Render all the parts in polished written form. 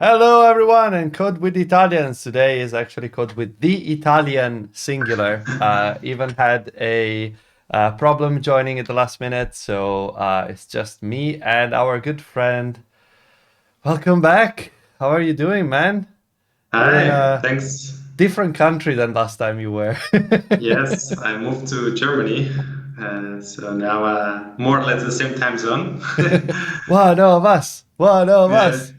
Hello, everyone, and Code with Italians. Today is actually Code with the Italian singular. Even had a problem joining at the last minute, so it's just me and our good friend. Welcome back. How are you doing, man? You're in Hi, a thanks. different country than last time you were. Yes, I moved to Germany, so now more or less the same time zone. One of us. One of Yeah. us.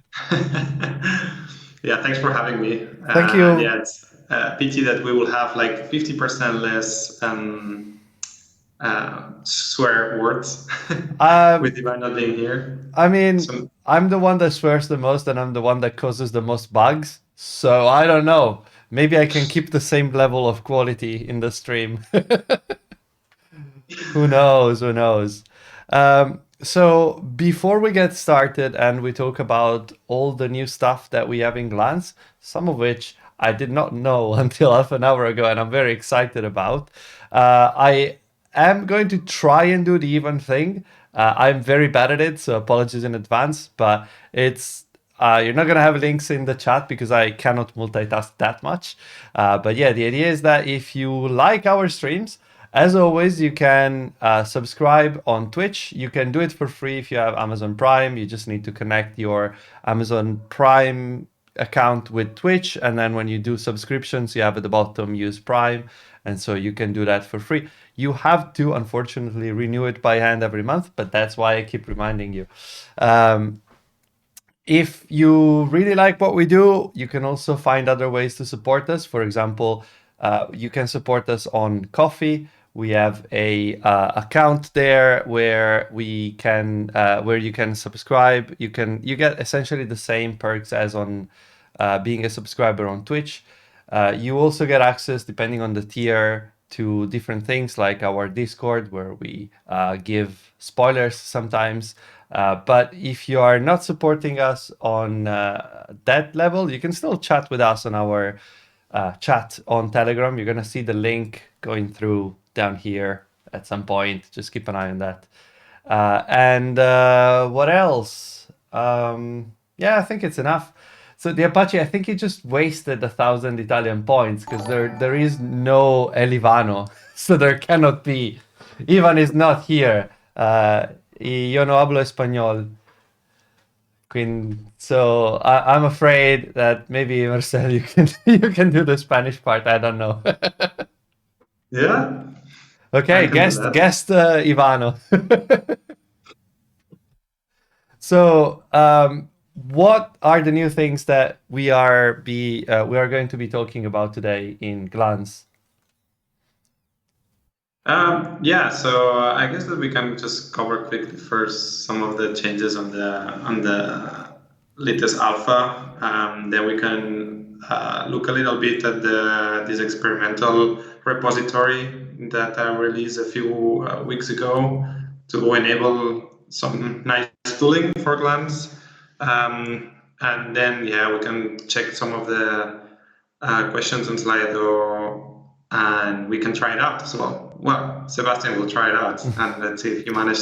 Yeah, thanks for having me. Thank And you. yeah, it's a pity that we will have like 50% less swear words Um, with Ivan not being here. I mean, So I'm the one that swears the most and I'm the one that causes the most bugs. So I don't know. Maybe I can keep the same level of quality in the stream. Who knows? Who knows? So before we get started and we talk about all the new stuff that we have in Glance, some of which I did not know until half an hour ago, and I'm very excited about. I am going to try and do the even thing. I'm very bad at it, so apologies in advance. But it's you're not gonna have links in the chat because I cannot multitask that much. But yeah, the idea is that if you like our streams, as always, you can subscribe on Twitch. You can do it for free if you have Amazon Prime. You just need to connect your Amazon Prime account with Twitch. And then when you do subscriptions, you have at the bottom use Prime. And so you can do that for free. You have to, unfortunately, renew it by hand every month, but that's why I keep reminding you. Um, if you really like what we do, you can also find other ways to support us. For example, you can support us on Coffee. We have a account there where where you can subscribe. You get essentially the same perks as on being a subscriber on Twitch. You also get access, depending on the tier, to different things like our Discord, where we give spoilers sometimes. But if you are not supporting us on that level, you can still chat with us on our chat on Telegram. You're going to see the link going through down here at some point. Just keep an eye on that. And what else? Yeah, I think it's enough. So the Apache, I think he just wasted 1,000 Italian points because there is no Elivano, so there cannot be. Ivan is not here. Io no hablo español. So I'm afraid that maybe Marcel, you can you can do the Spanish part. I don't know. yeah, I Okay, can do guest that. guest Ivano. So, what are the new things that we are going to be talking about today in Glance? Yeah, so I guess that we can just cover quickly first some of the changes on the latest alpha. Then we can look a little bit at this experimental repository that I released a few weeks ago to enable some nice tooling for Glance. And then yeah, we can check some of the questions on Slido, and we can try it out as well. Well, Sebastian will try it out, and let's see if you manage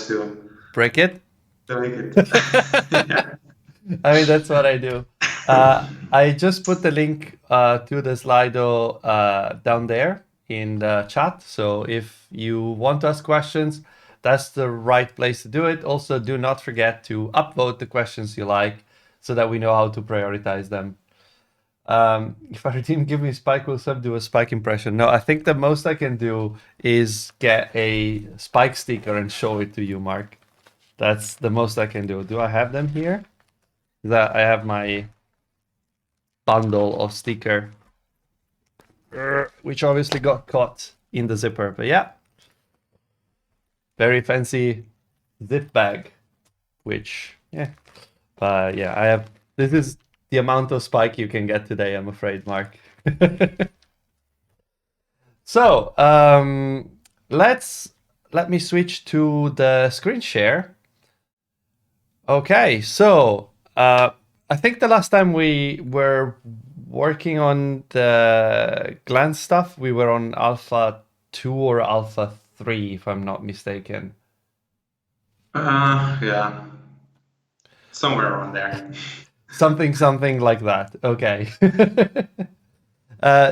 Break it? to make it. Yeah. I mean, that's what I do. I just put the link to the Slido down there in the chat. So if you want to ask questions, that's the right place to do it. Also, do not forget to upvote the questions you like so that we know how to prioritize them. If our team give me Spike, will sub do a Spike impression? No, I think the most I can do is get a Spike sticker and show it to you, Mark. That's the most I can do. Do I have them here? That I have my bundle of sticker, which obviously got caught in the zipper. But yeah, very fancy zip bag, which yeah. But yeah, I have. This is the amount of Spike you can get today. I'm afraid, Mark. So let me switch to the screen share. Okay, so I think the last time we were working on the glance stuff, we were on Alpha 2 or Alpha 3, if I'm not mistaken. Yeah, somewhere around there. something like that. Okay.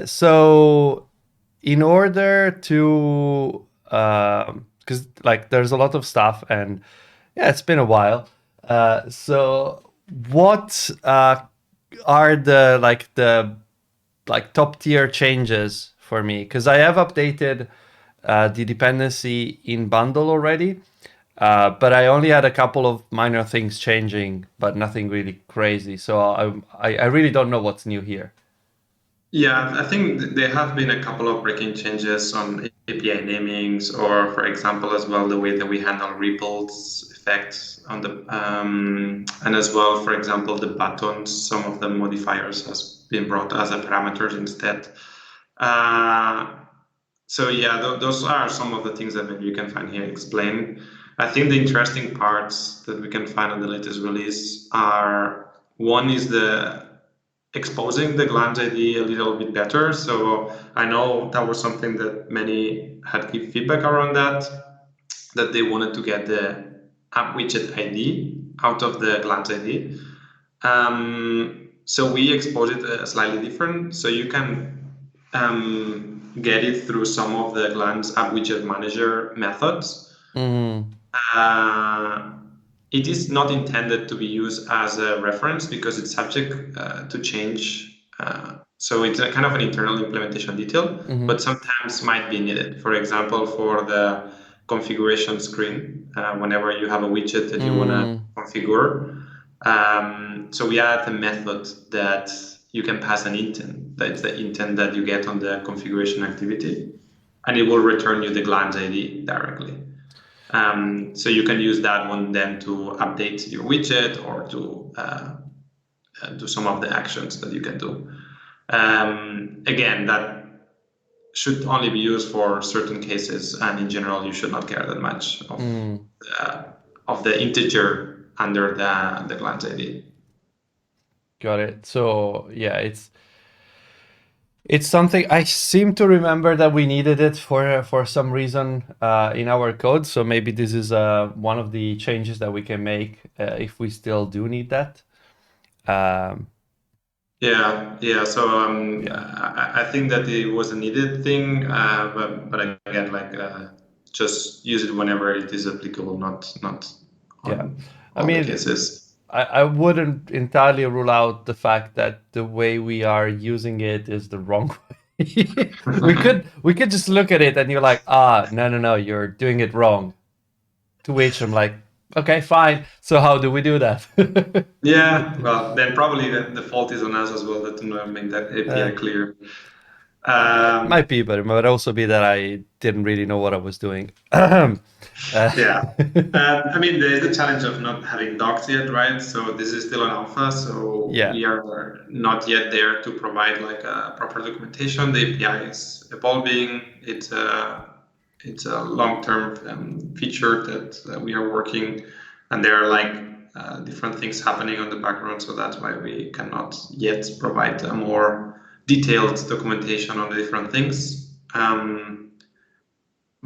So in order to, because like there's a lot of stuff, and yeah, it's been a while. So what are the top tier changes for me? Because I have updated the dependency in bundle already, but I only had a couple of minor things changing, but nothing really crazy. So I really don't know what's new here. Yeah, I think there have been a couple of breaking changes on API namings, or for example, as well, the way that we handle ripples effects on the, and as well, for example, the buttons, some of the modifiers has been brought as a parameters instead. Uh, so yeah, those are some of the things that maybe you can find here explained. I think the interesting parts that we can find on the latest release are, one is the exposing the glance ID a little bit better. So I know that was something that many had give feedback around that they wanted to get the app widget ID out of the glance ID. So we expose it slightly different. So you can get it through some of the glance app widget manager methods. Mm, Uh, it is not intended to be used as a reference because it's subject to change. So it's a kind of an internal implementation detail, but mm, sometimes might be needed. For example, for the configuration screen, whenever you have a widget that you want to mm, configure. So we add a method that you can pass an intent. That's the intent that you get on the configuration activity, and it will return you the glance ID directly. So you can use that one then to update your widget or to do some of the actions that you can do. Again, that should only be used for certain cases, and in general, you should not care that much mm. uh, of the integer under the glance ID. Got it. So yeah, it's something I seem to remember that we needed it for some reason in our code. So maybe this is one of the changes that we can make if we still do need that. Um, Yeah, yeah. So yeah, I think that it was a needed thing, but again, just use it whenever it is applicable, not yeah. on I all the mean, cases. I wouldn't entirely rule out the fact that the way we are using it is the wrong way. We could just look at it and you're like, ah, no, you're doing it wrong. To which I'm like, okay, fine. So how do we do that? Yeah, well, then probably the fault is on us as well that to not make that uh, API clear. it Um, might be, but it might also be that I didn't really know what I was doing. uh, yeah. I mean, there is the challenge of not having docs yet, right? So this is still an alpha, so yeah. we are not yet there to provide like a proper documentation. The API is evolving. It's a long-term feature that we are working, and there are like different things happening on the background. So that's why we cannot yet provide a more detailed documentation on the different things.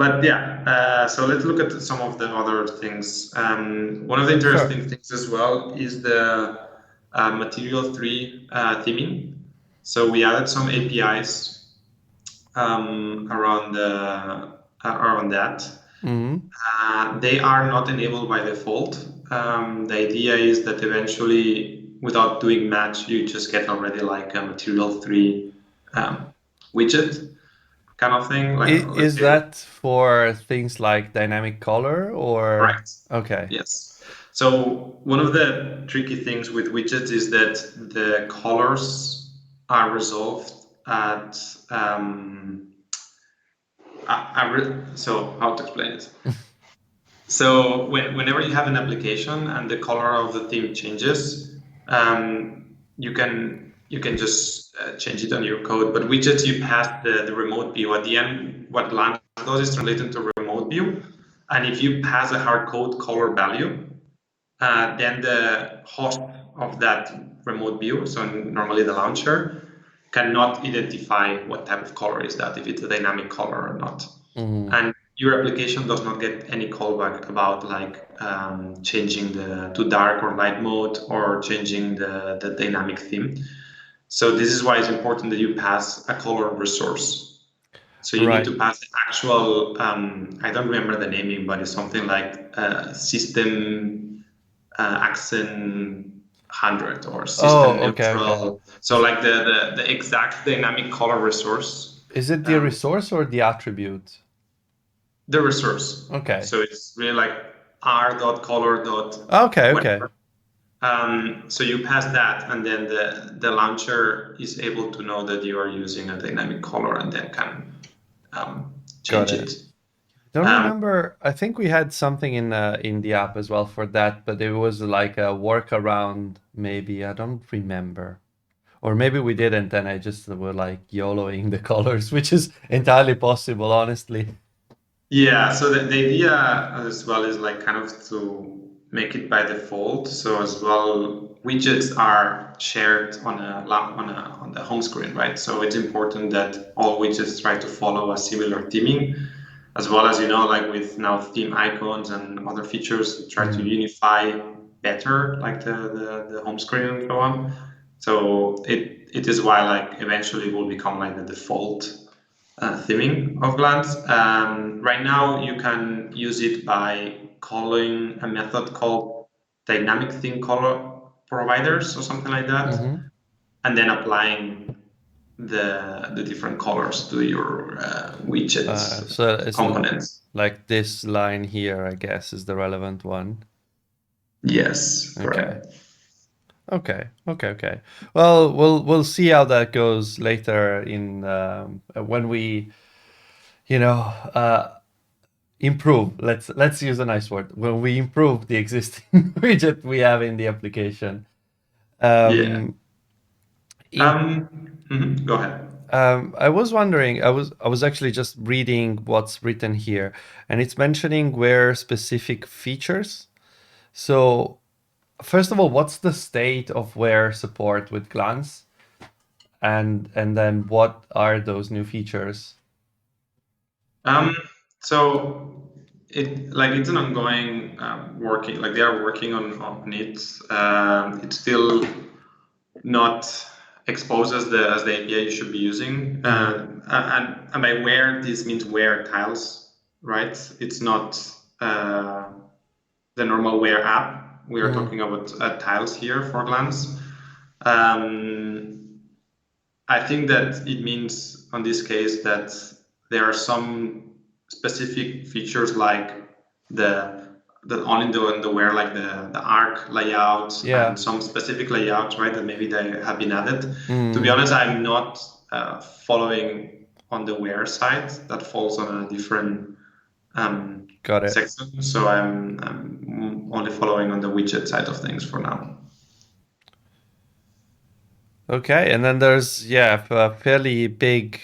But yeah, so let's look at some of the other things. One of the Sure. interesting things as well is the Material 3 theming. So we added some APIs around that. Hmm. They are not enabled by default. The idea is that eventually, without doing much, you just get already like a Material 3 widget kind of thing. Like, let's Is say, that for things like dynamic color or correct. okay? Yes. So one of the tricky things with widgets is that the colors are resolved at so how to explain it? So whenever you have an application and the color of the theme changes, you can just change it on your code. But widgets, you pass the remote view. At the end, what Lambda does is translate into remote view. And if you pass a hard code color value, then the host of that remote view, so normally the launcher, cannot identify what type of color is that, if it's a dynamic color or not. Hmm. And your application does not get any callback about like changing the to dark or light mode or changing the dynamic theme. So this is why it's important that you pass a color resource. So you need Right. to pass the actual, I don't remember the naming, but it's something like system accent 100 or Oh, system okay, okay. neutral. So Is like the exact dynamic color resource, is it the um, resource or the attribute? the resource. Okay. So it's really like r dot color dot Okay, okay. whatever. So you pass that, and then the launcher is able to know that you are using a dynamic color and then can Got change it. it. Don't Um, remember. I think we had something in the app as well for that, but it was like a workaround, maybe. I don't remember. Or maybe we didn't, and I just were like YOLOing the colors, which is entirely possible, honestly. Yeah, so the idea as well is like kind of to make it by default. So as well, widgets are shared on a on the home screen, right? So it's important that all widgets try to follow a similar theming, as well as like with now theme icons and other features, try to Mm. unify better like the home screen and so on. So it is why like eventually it will become like the default theming of Glance. Right now, you can use it by calling a method called dynamic theme color providers or something like that, Hmm. and then applying the different colors to your widgets So it's components. like this line here, I guess, is the relevant one. Yes, Okay. correct. Okay. Okay. Okay. Well, we'll see how that goes later in when we, you know, improve. Let's use a nice word. When we improve the existing widget we have in the application. Yeah. Um, in Go ahead. I was wondering, I was actually just reading what's written here, and it's mentioning where specific features. So, first of all, what's the state of where support with Glance? And then what are those new features? Um, so it's an ongoing working, like they are working on it. It's still not exposed as the API you should be using. Hmm. And by where, this means where tiles, right? It's not the normal where app. We are Hmm. talking about tiles here for Glance. Um, I think that it means on this case that there are some specific features like the only the where like the arc layout and Yeah. some specific layouts, right, that maybe they have been added. To be Hmm. honest, I'm not following on the where side. That falls on a different um, Got it. section. So I'm only following on the widget side of things for now. Okay, and then there's yeah, a fairly big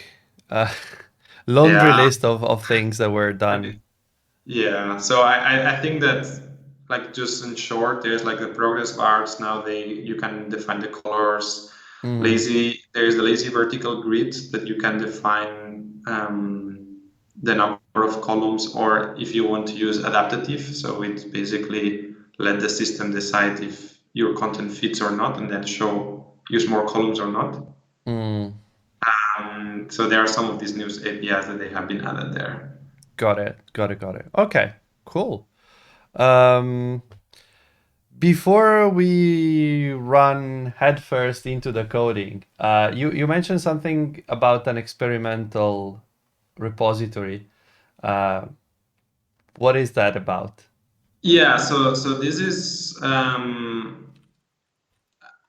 uh, laundry Yeah. list of things that were done. Yeah, so I think that like just in short, there's like the progress bars now you can define the colors. Hmm. There's the lazy vertical grid that you can define the number of columns, or if you want to use adaptative, so it basically let the system decide if your content fits or not, and then use more columns or not. Hmm. So there are some of these new APIs that they have been added there. Got it. Got it. Got it. Okay. Cool. Um, Before we run headfirst into the coding, you mentioned something about an experimental repository. Uh, what is that about? Yeah, so this is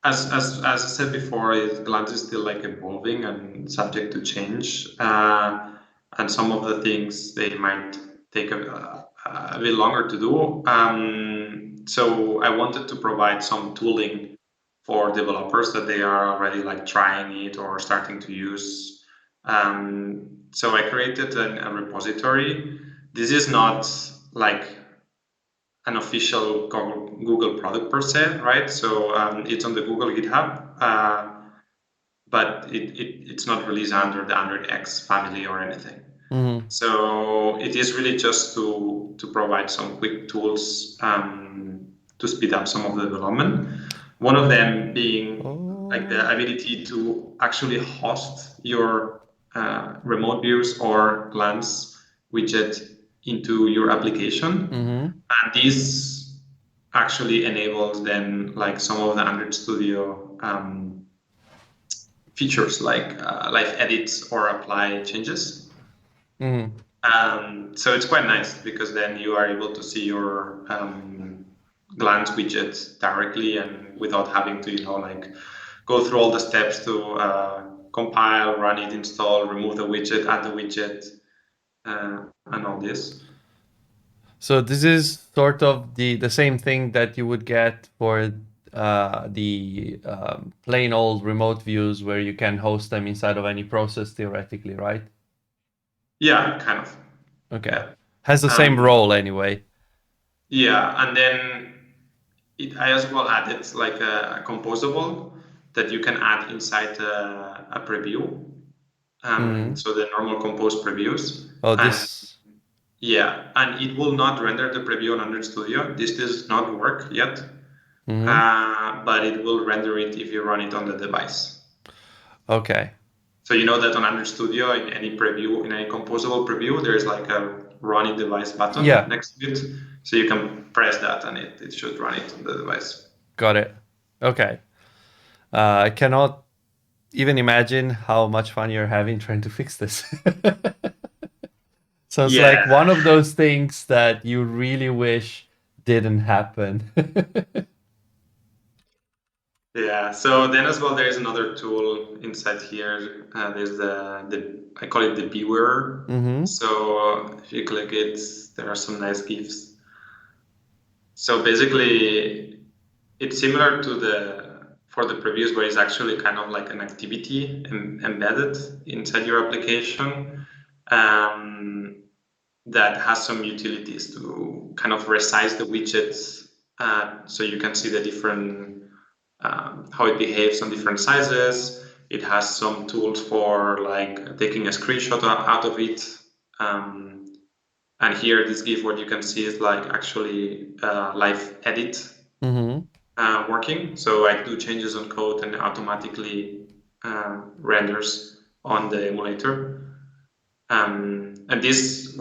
as I said before, Glance is still like evolving and subject to change, and some of the things they might take a bit longer to do. So I wanted to provide some tooling for developers that they are already like trying it or starting to use. So I created a repository. This is not like an official Google product per se, right? So it's on the Google GitHub, but it's not released under the Android X family or anything. Mm-hmm. So it is really just to provide some quick tools to speed up some of the development. One of them being like the Oh. ability to actually host your remote views or glance widget into your application. Mm-hmm. And this actually enables then like some of the Android Studio features like live edits or apply changes. Mm-hmm. So it's quite nice because then you are able to see your glance widget directly and without having to, like go through all the steps to compile, run it, install, remove the widget, add the widget, and all this. So this is sort of the same thing that you would get for the plain old remote views where you can host them inside of any process theoretically, right? Yeah, kind of. Okay. Yeah. Has the same Um, role anyway. yeah, and then I as well added like a composable that you can add inside a preview. Mm-hmm. So the normal compose previews. Oh, And this. yeah, and it will not render the preview on Android Studio. This does not work yet, Mm-hmm. but it will render it if you run it on the device. Okay. So you know that on Android Studio, in any preview, in any composable preview, there's like a run it device button Yeah, next to it. So you can press that and it should run it on the device. got it. Okay. I cannot even imagine how much fun you're having trying to fix this. Sounds Yeah, like one of those things that you really wish didn't happen. yeah. So then as well, there is another tool inside here. There's the I call it the viewer. Mm-hmm. So if you click it, there are some nice GIFs. So basically, it's similar to the for the previews where it's actually kind of like an activity embedded inside your application um, that has some utilities to kind of resize the widgets so you can see the different how it behaves on different sizes. It has some tools for like taking a screenshot out of it. Um, and here, this GIF, what you can see is like actually live edit Mm-hmm. working. So I do changes on code and automatically renders on the emulator. And this,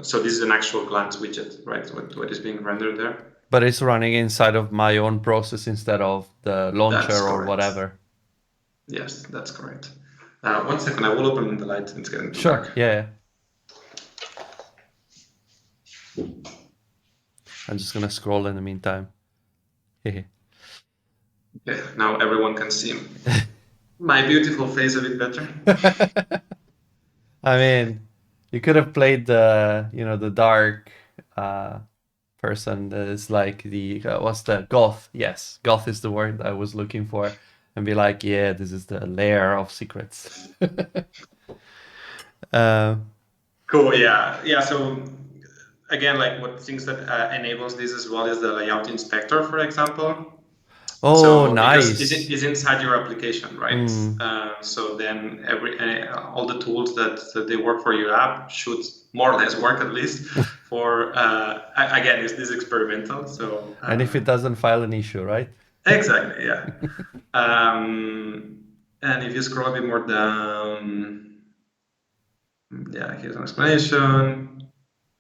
so this is an actual glance widget, right? What is being rendered there? But it's running inside of my own process instead of the That's launcher or correct. whatever. Yes, that's correct. 1 second, I will open the light. It's getting too Sure. dark. Yeah. I'm just gonna scroll in the meantime. Yeah, now everyone can see my beautiful face a bit better. I mean, you could have played the dark person that is like the what's the goth? Yes, goth is the word I was looking for, and be like, yeah, this is the layer of secrets. uh, Cool. Yeah. Yeah. So again, like what things that enables this as well is the layout inspector, for example. oh, So because nice. it's inside your application, right? Mm. So then all the tools that they work for your app should more or less work at least for again, is this experimental? So And if it doesn't file an issue, right? exactly, yeah. And if you scroll a bit more down, yeah, here's an explanation.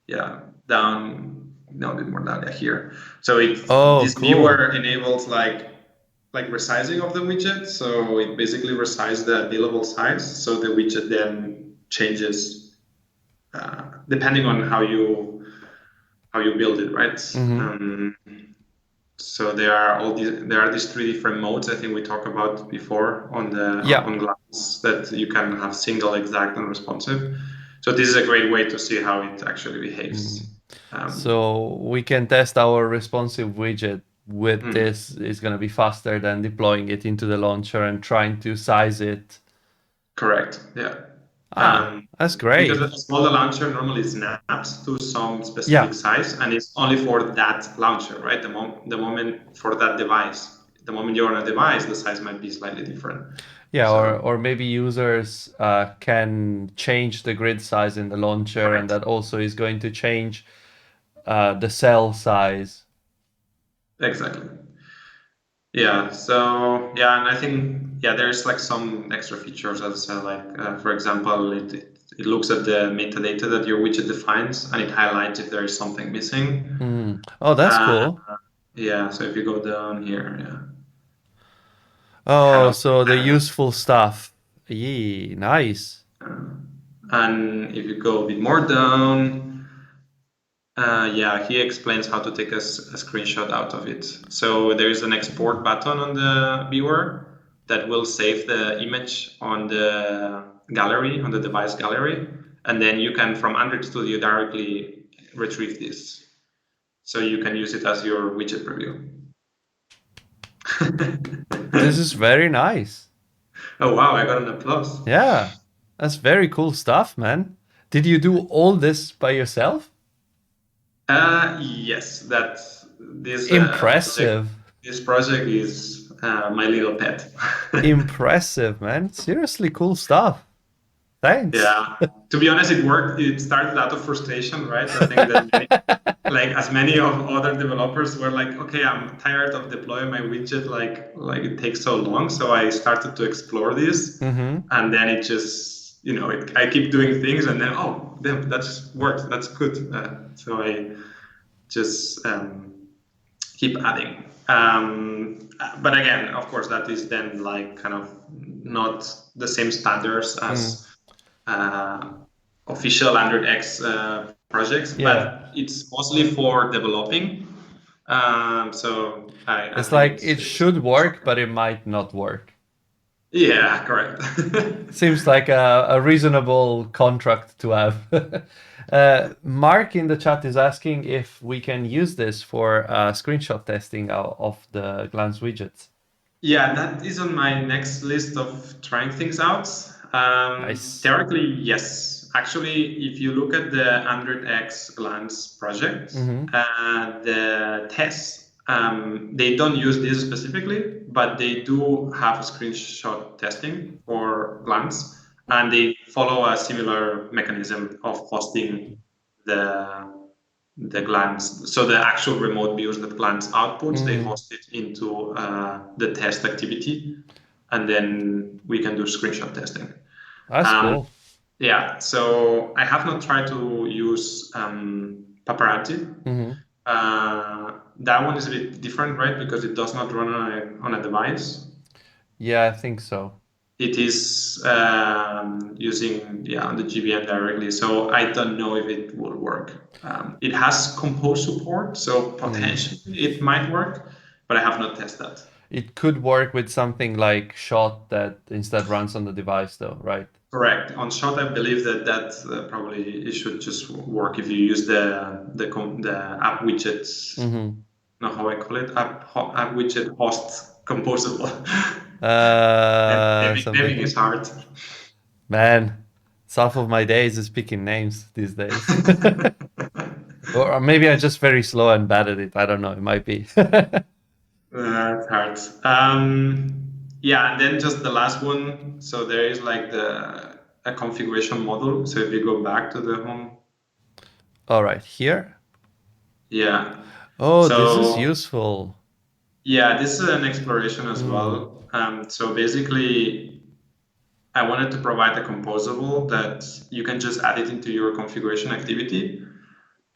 Yeah, down, no, a bit more down, yeah, here. So Oh, this cool. viewer enables like resizing of the widget. So it basically resizes the available size. So the widget then changes depending on how you build it, right? Mm-hmm. So there are these three different modes I think we talked about before on the Yeah. on Glass that you can have single, exact, and responsive. So this is a great way to see how it actually Mm. behaves. Um, So we can test our responsive widget with hmm. this. Is going to be faster than deploying it into the launcher and trying to size it. Correct. Yeah. Ah, that's Because great. a smaller launcher normally snaps to some specific Yeah. size and it's only for that launcher, right? The moment for that device. The moment you're on a device, the size might be slightly different. Yeah, So or maybe users can change the grid size in the launcher, and correct. that also is going to change the cell size. Exactly. Yeah. So yeah, and I think yeah, there's like some extra features as like for example, it looks at the metadata that your widget defines and it highlights if there is something missing. Mm. Oh, that's Uh, cool. yeah. So if you go down here, yeah, kind Oh, of. so the Uh, useful stuff. Yee, nice. and if you go a bit more down, yeah, he explains how to take a screenshot out of it. So there is an export button on the viewer that will save the image on the gallery, on the device gallery, and then you can from Android Studio directly retrieve this. So you can use it as your widget preview. This is very nice. Oh wow, I got an applause. Yeah, that's very cool stuff, man. Did you do all this by yourself? Yes, that this project Impressive. this project is my little pet. Impressive, man. Seriously cool stuff. Thanks. Yeah, to be honest, it worked. It started out of frustration, right? I think that like as many of other developers were like, okay, I'm tired of deploying my widget. Like it takes so long. So I started to explore this, Mm-hmm. and then it just I keep doing things, and then oh, damn, that just worked. That's good. So I just keep adding. But again, of course, that is then like kind of not the same standards Mm. as uh, official Android X projects, Yeah. but it's mostly for developing. So I It's think like it's it it's should work, okay. but it might not work. Yeah, correct. Seems like a reasonable contract to have. Mark in the chat is asking if we can use this for screenshot testing of the Glance widgets. Yeah, that is on my next list of trying things out. Nice. Theoretically, yes. Actually, if you look at the Android X Glance project, Mm-hmm. the tests, they don't use this specifically, but they do have screenshot testing for Glance, and they follow a similar mechanism of hosting the Glance. So the actual remote views that Glance outputs, they Mm. host it into the test activity, and then we can do screenshot testing. That's Um, cool. yeah, so I have not tried to use Paparazzi. Mm-hmm. That one is a bit different, right? Because it does not run on a device. Yeah, I think so. It is using the GVM directly, so I don't know if it will work. It has Compose support, so Mm. potentially it might work, but I have not tested that. It could work with something like Shot that instead runs on the device, though, right? Correct. On Shot, I believe that probably it should just work if you use the app widgets. Mm-hmm. No, how I call it, app widget host composable. Something. Naming is hard. Man, it's half of my days is picking names these days. Or maybe I'm just very slow and bad at it. I don't know. It might be. It's hard. Yeah, and then just the last one. So there is like the a configuration model. So if you go back to the home, All right, here. yeah. Oh, this is So useful. yeah, this is an exploration as Mm. well. So basically, I wanted to provide a composable that you can just add it into your configuration activity,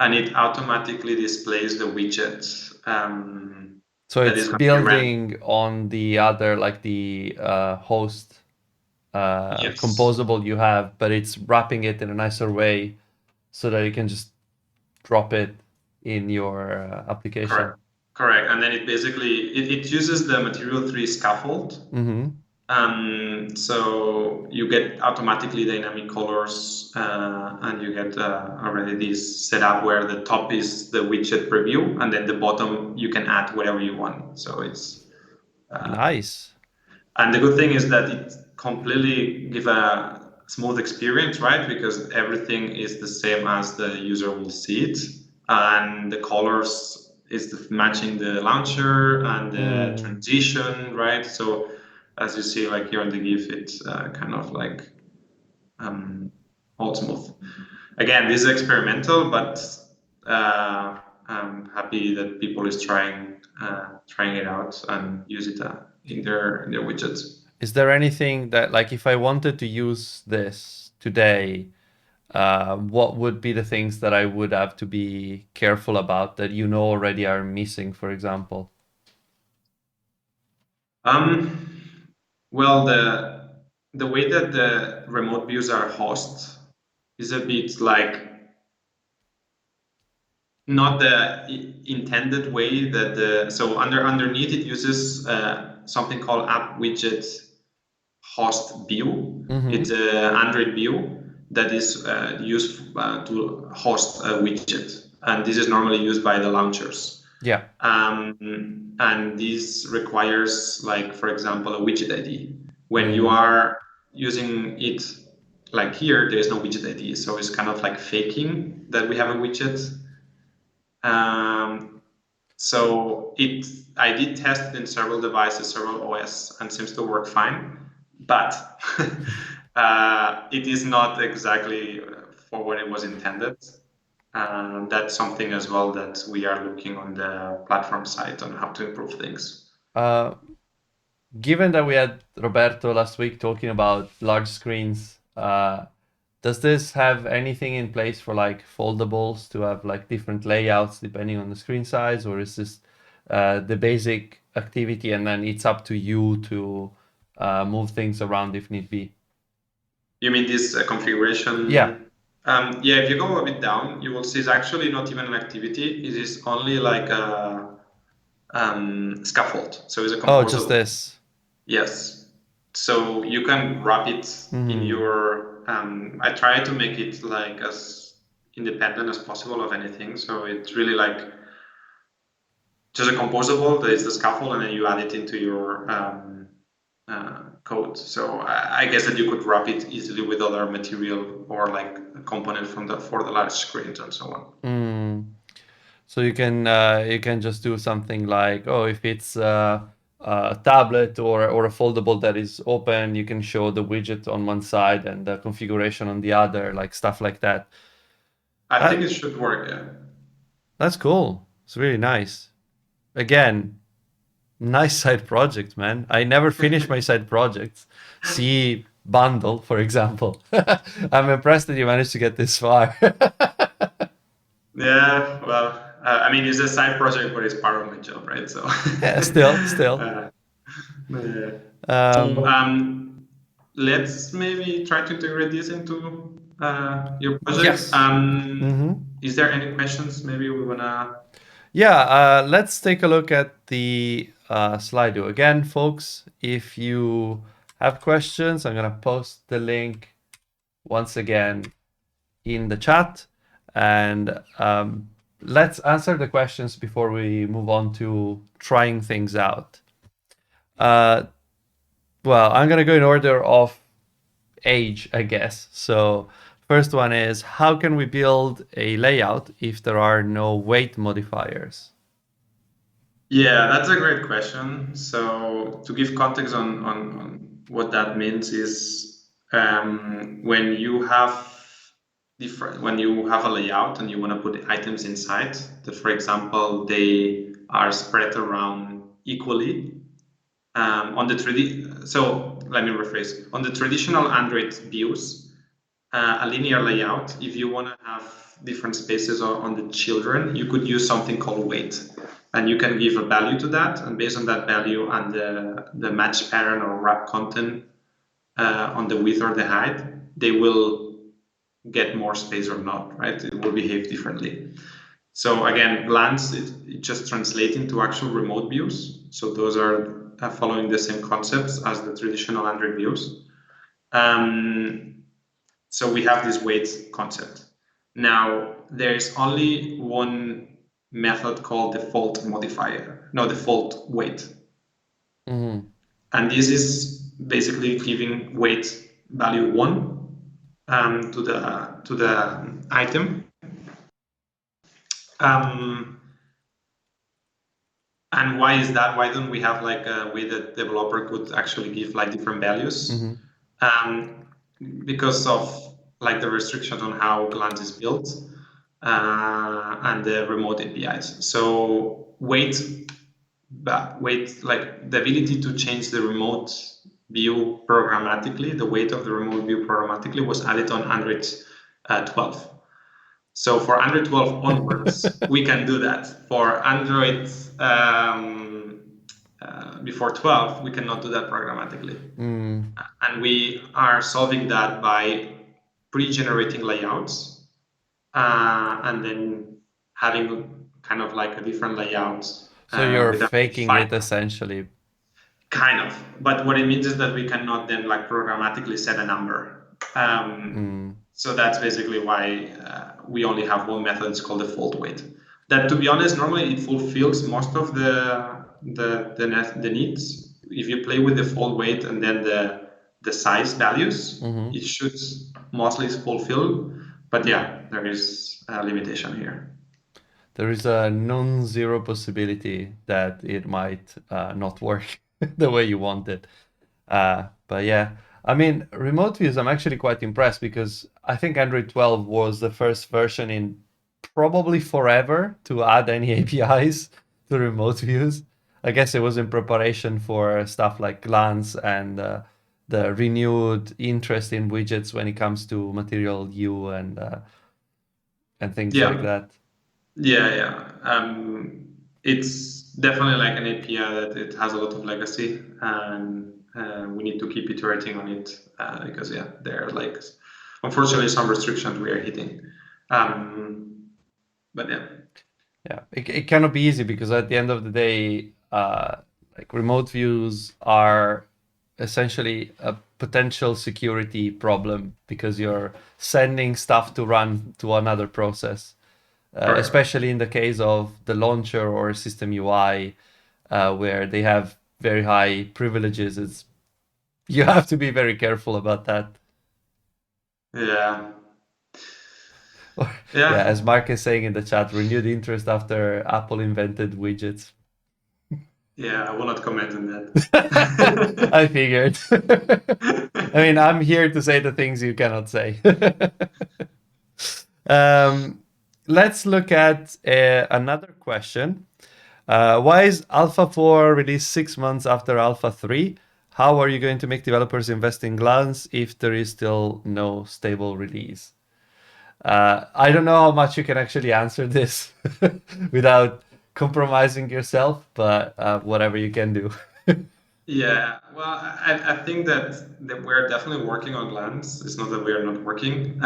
and it automatically displays the widget So that it's is going to be ran. building on the other, like the host Yes, composable you have, but it's wrapping it in a nicer way so that you can just drop it in your application. correct. Correct. And then it basically it uses the Material 3 scaffold. Mm-hmm. So you get automatically dynamic colors, and you get already this setup where the top is the widget preview, and then the bottom you can add whatever you want. So it's Nice. and the good thing is that it completely give a smooth experience, right? Because everything is the same as the user will see it, and the colors is matching the launcher and the Mm. transition, right? So as you see, like here in the GIF, it's kind of like all smooth. Again, this is experimental, but I'm happy that people is trying it out and use it in their widgets. Is there anything that, like, if I wanted to use this today, what would be the things that I would have to be careful about that you know already are missing, for example? Well, the way that the remote views are hosted is a bit like not the intended way that so underneath it uses something called app widget host view. It's an Android view that is used to host a widget, and this is normally used by the launchers. Yeah. And this requires, like, for example, a widget ID. When you are using it, like here, there is no widget ID, so it's kind of like faking that we have a widget. So I did test it in several devices, several OS, and seems to work fine. But it is not exactly for what it was intended. That's something as well that we are looking on the platform side on how to improve things. Given that we had Roberto last week talking about large screens, does this have anything in place for like foldables to have like different layouts depending on the screen size, or is this the basic activity and then it's up to you to move things around if need be? You mean this configuration? Yeah. Yeah, if you go a bit down, you will see it's actually not even an activity. It is only like a scaffold. So it's a Oh, just composable. this. Yes. So you can wrap it in your. I try to make it like as independent as possible of anything. So it's really like just a composable. There is the scaffold, and then you add it into your code. So I guess that you could wrap it easily with other material or like a component for the large screens and so on. So you can just do something like, oh, if it's a tablet or a foldable that is open, you can show the widget on one side and the configuration on the other, like stuff like that. I think it should work. Yeah. That's cool. It's really nice. Again, nice side project, man. I never finish my side projects. See bundle, for example. I'm impressed that you managed to get this far. Yeah, well, I mean, it's a side project, but it's part of my job, right? So Yeah, still. let's maybe try to integrate this into your project. Yes. Is there any questions? Maybe we wanna. Yeah, let's take a look at the Slido. Again, folks, if you have questions, I'm going to post the link once again in the chat. And let's answer the questions before we move on to trying things out. Well, I'm going to go in order of age, I guess. So first one is, how can we build a layout if there are no weight modifiers? Yeah, that's a great question. So to give context on what that means is when you have a layout and you want to put items inside, that for example they are spread around equally on the 3D. So let me rephrase. On the traditional Android views, a linear layout, if you want to have different spaces on the children, you could use something called weight. And you can give a value to that, and based on that value and the match pattern or wrap content on the width or the height, they will get more space or not, right? It will behave differently. So again, glance, it just translates into actual remote views. So those are following the same concepts as the traditional Android views. So we have this weight concept. Now, there's only one method called default weight. And this is basically giving weight value 1 to the item. And why is that? Why don't we have like a way that developer could actually give like different values? Mm-hmm. Um, because of like the restrictions on how Glance is built and the remote APIs. So weight, like the ability to change the remote view programmatically, the weight of the remote view programmatically was added on Android 12. So for Android 12 onwards, we can do that. For Android before 12, we cannot do that programmatically. Mm. And we are solving that by pre-generating layouts and then having kind of like a different layout So you're with a faking fine it essentially. kind of. But what it means is that we cannot then like programmatically set a number. Mm. So that's basically why we only have one method. It's called default weight. That, to be honest, normally it fulfills most of the needs. If you play with default weight and then the size values, Mm-hmm. it should mostly fulfill. But yeah, there is a limitation here. There is a non-zero possibility that it might not work the way you want it. But yeah, I mean, remote views, I'm actually quite impressed because I think Android 12 was the first version in probably forever to add any APIs to remote views. I guess it was in preparation for stuff like Glance and the renewed interest in widgets when it comes to Material U and things like Yeah, that. yeah. It's definitely like an API that it has a lot of legacy, and we need to keep iterating on it because yeah, there are like unfortunately some restrictions we are hitting. But yeah, Yeah, it cannot be easy because at the end of the day, like remote views are essentially a potential security problem because you're sending stuff to run to another process, correct. especially in the case of the launcher or system UI, where they have very high privileges. It's you have to be very careful about that. Yeah, Yeah, yeah. as Mark is saying in the chat, renewed interest after Apple invented widgets. Yeah, I will not comment on that. I figured. I mean, I'm here to say the things you cannot say. um, let's look at another question. Why is Alpha 4 released 6 months after Alpha 3? How are you going to make developers invest in Glance if there is still no stable release? I don't know how much you can actually answer this without compromising yourself, but whatever you can do. Yeah, well, I think that we're definitely working on Glance. It's not that we are not working.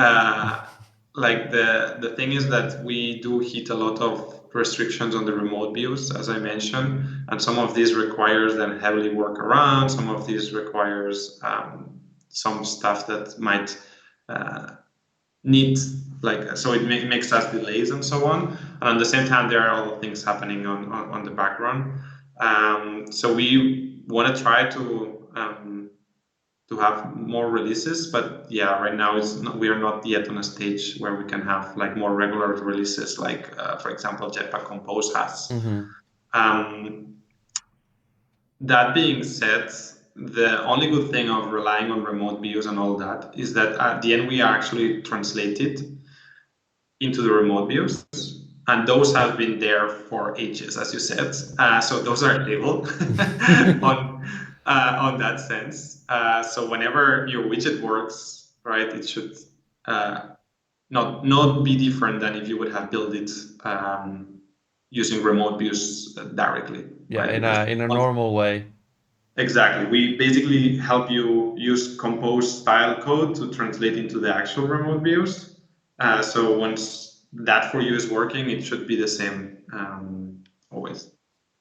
Like the thing is that we do hit a lot of restrictions on the remote views, as I mentioned, and some of these requires then heavily work around. Some of these requires some stuff that might uh, need like so it makes us delays and so on. And at the same time, there are other things happening on the background. So we want to try to have more releases, but yeah, right now we are not yet on a stage where we can have like more regular releases, like for example, Jetpack Compose has. Mhm. Um, that being said, the only good thing of relying on remote views and all that is that at the end we are actually translated into the remote views. And those have been there for ages, as you said. So those are stable on on that sense. So whenever your widget works, right, it should not be different than if you would have built it using remote views directly, Yeah, right? Because in a normal way. exactly, we basically help you use compose style code to translate into the actual remote views. So once that for you is working, it should be the same always.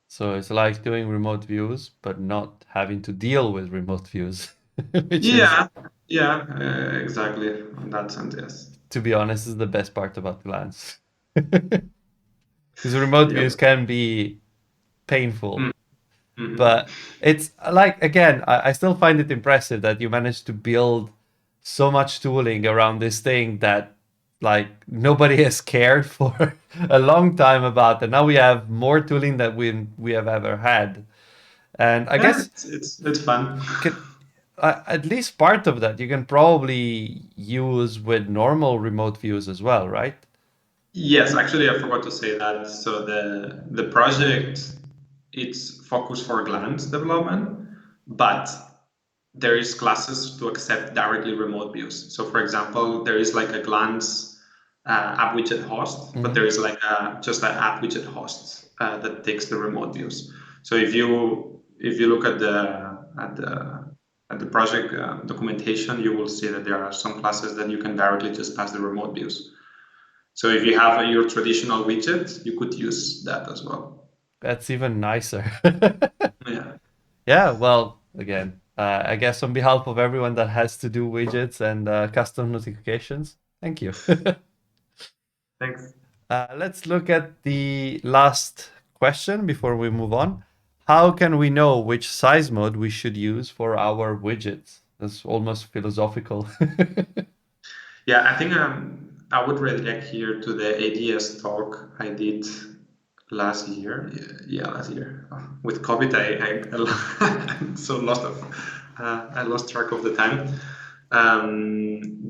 So it's like doing remote views, but not having to deal with remote views, which is, Yeah, yeah, exactly. On that sense, yes. to be honest, is the best part about Glance. Because remote views Yep. can be painful, Mm-hmm. but it's like, again, I still find it impressive that you managed to build so much tooling around this thing that like nobody has cared for a long time about that. Now we have more tooling than we have ever had, and I Yeah, guess it's fun. can at least part of that you can probably use with normal remote views as well, right? Yes, actually, I forgot to say that. So the project it's focused for glance development, but there is classes to accept directly remote views. So, for example, there is like a glance app widget host, but Mm-hmm. there is like just an app widget host that takes the remote views. So if you look at the project documentation, you will see that there are some classes that you can directly just pass the remote views. So if you have your traditional widget, you could use that as well. That's even nicer. Yeah, Yeah, well, again, I guess on behalf of everyone that has to do widgets and custom notifications, thank you. thanks. Let's look at the last question before we move on. How can we know which size mode we should use for our widgets? That's almost philosophical. Yeah, I think I would redirect here to the ADS talk I did last year. Yeah, last year. With COVID, I'm so lost of I lost track of the time.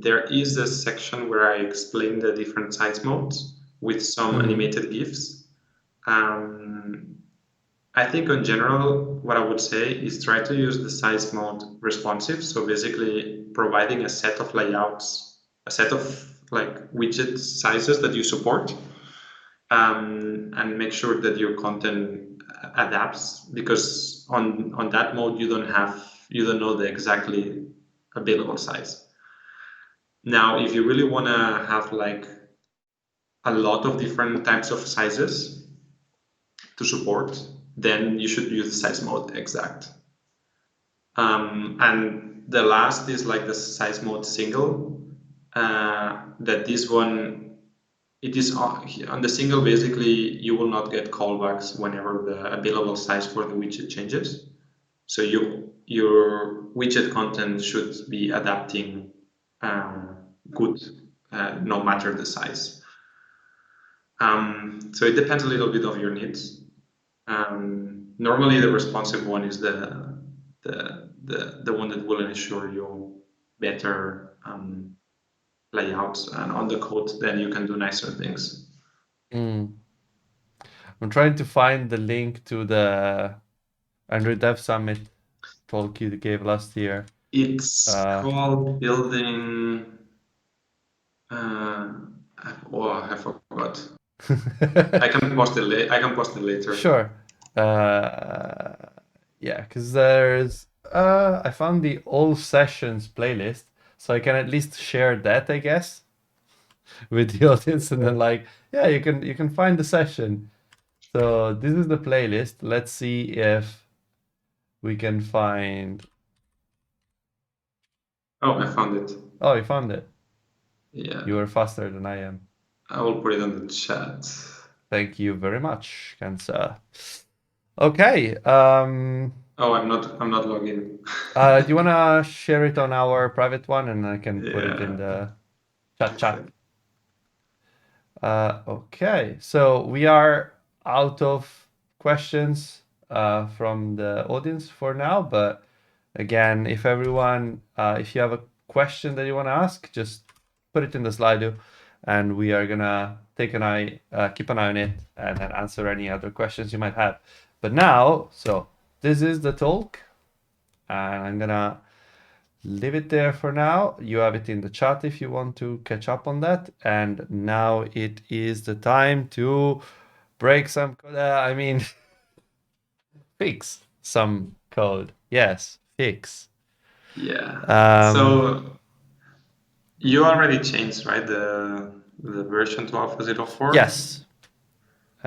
There is a section where I explain the different size modes with some Mm, animated GIFs. Um, I think in general, what I would say is try to use the size mode responsive. So basically providing a set of layouts, a set of like widget sizes that you support, and make sure that your content adapts because on that mode you don't know the exactly available size. Now, if you really want to have like a lot of different types of sizes to support, then you should use size mode exact. And the last is like the size mode single. That this one, it is on the single. Basically, you will not get callbacks whenever the available size for the widget changes. So your widget content should be adapting good, no matter the size. So it depends a little bit of your needs. Normally, the responsive one is the one that will ensure you better layouts and on the code. Then you can do nicer things. mm. I'm trying to find the link to the Android Dev Summit talk you gave last year. It's Uh, called building. Oh, I forgot. I can post it. I can post it later. Sure. Uh, yeah, because there's I found the all sessions playlist, so I can at least share that, I guess, with the audience, and then like, yeah, you can find the session. So this is the playlist. Let's see if we can find. Oh, I found it. Oh, you found it. Yeah, You were faster than I am. I will put it on the chat. Thank you very much, Kansa. Okay. Oh, I'm not logged in. Do you wanna share it on our private one, and I can put it in Yeah. the chat? Okay. Okay, so we are out of questions from the audience for now, but again, if you have a question that you want to ask, just put it in the Slido, and we are gonna keep an eye on it, and then answer any other questions you might have. But now, so this is the talk, and I'm gonna leave it there for now. You have it in the chat if you want to catch up on that. And now it is the time to break some code. Fix some code. Yes, fix. Yeah. Um, So you already changed, right, the version to Alpha 04? yes.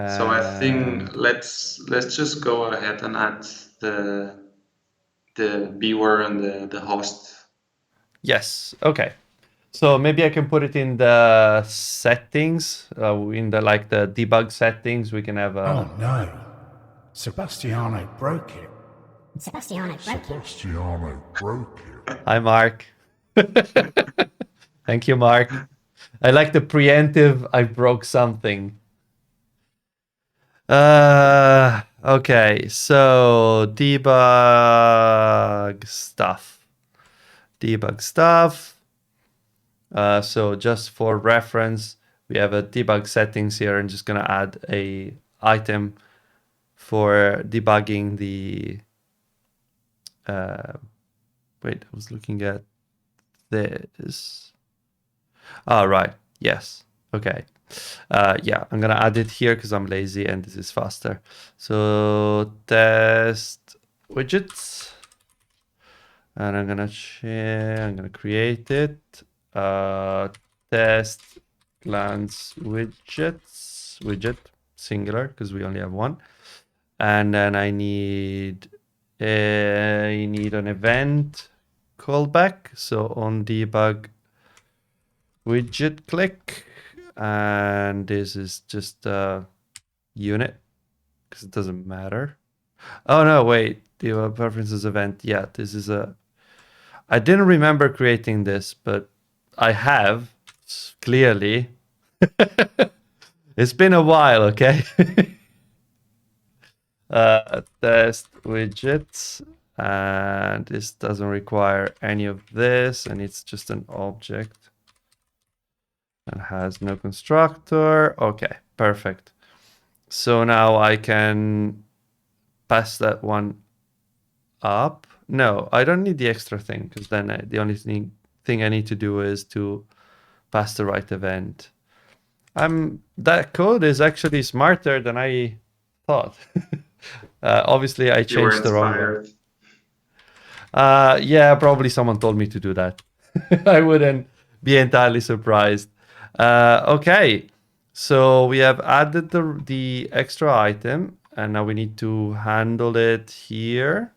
So I think And let's just go ahead and add the viewer and the host. yes. Okay. So maybe I can put it in the settings, in the debug settings. We can have Oh a. no, Sebastiano broke it. Hi, Mark. Thank you, Mark. I like the preemptive, I broke something. Okay, so debug stuff. Debug stuff. So just for reference, we have a debug settings here. I'm just gonna add a item for debugging the. Wait, I was looking at this. Oh, right. Yes. Okay. Yeah, I'm gonna add it here because I'm lazy and this is faster. So test widgets, and I'm gonna create it. Test glance widget singular because we only have one, and then I need an event callback. So on debug widget click, and this is just a unit because it doesn't matter. Oh no, wait, the preferences event. Yeah, this is a. I didn't remember creating this, but I have clearly. It's been a while, okay? Test widgets, and this doesn't require any of this, and it's just an object and has no constructor. Okay, perfect. So now I can pass that one up. No, I don't need the extra thing because then the only thing I need to do is to pass the right event. That code is actually smarter than I thought. Obviously, I You were changed the wrong one. inspired. Yeah, probably someone told me to do that. I wouldn't be entirely surprised. Okay, so we have added the extra item, and now we need to handle it here.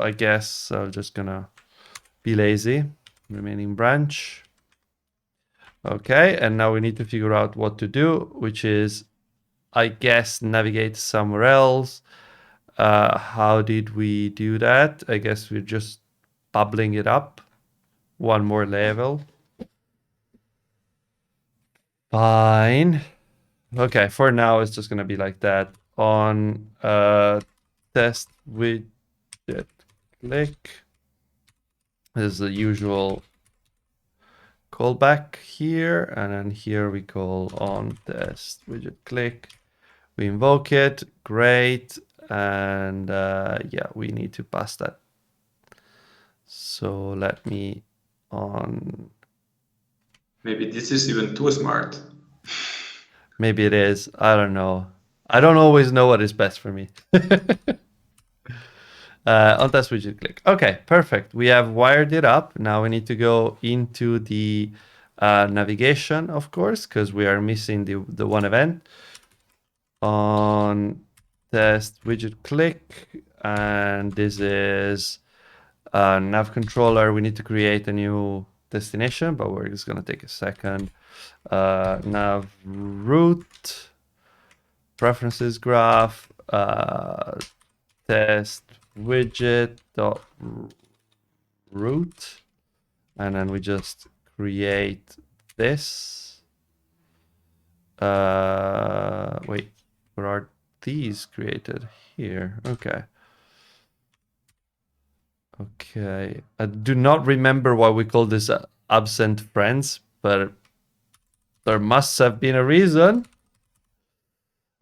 I guess I'm just gonna be lazy. Remaining branch. Okay, and now we need to figure out what to do, which is, I guess, navigate somewhere else. How did we do that? I guess we're just bubbling it up one more level. Fine. Okay, for now it's just gonna be like that. On test widget click. This is the usual callback here, and then here we call on test widget click. We invoke it, great, and yeah, we need to pass that. So let me on. Maybe this is even too smart. Maybe it is. I don't know. I don't always know what is best for me. On test widget click. Okay, perfect. We have wired it up. Now we need to go into the navigation, of course, because we are missing the one event. On test widget click, and this is nav controller. We need to create a new destination, but we're just gonna take a second. Nav root, preferences graph, test widget dot root, and then we just create this. Wait, where are these created? Here. Okay. Okay. I do not remember why we call this absent friends, but there must have been a reason.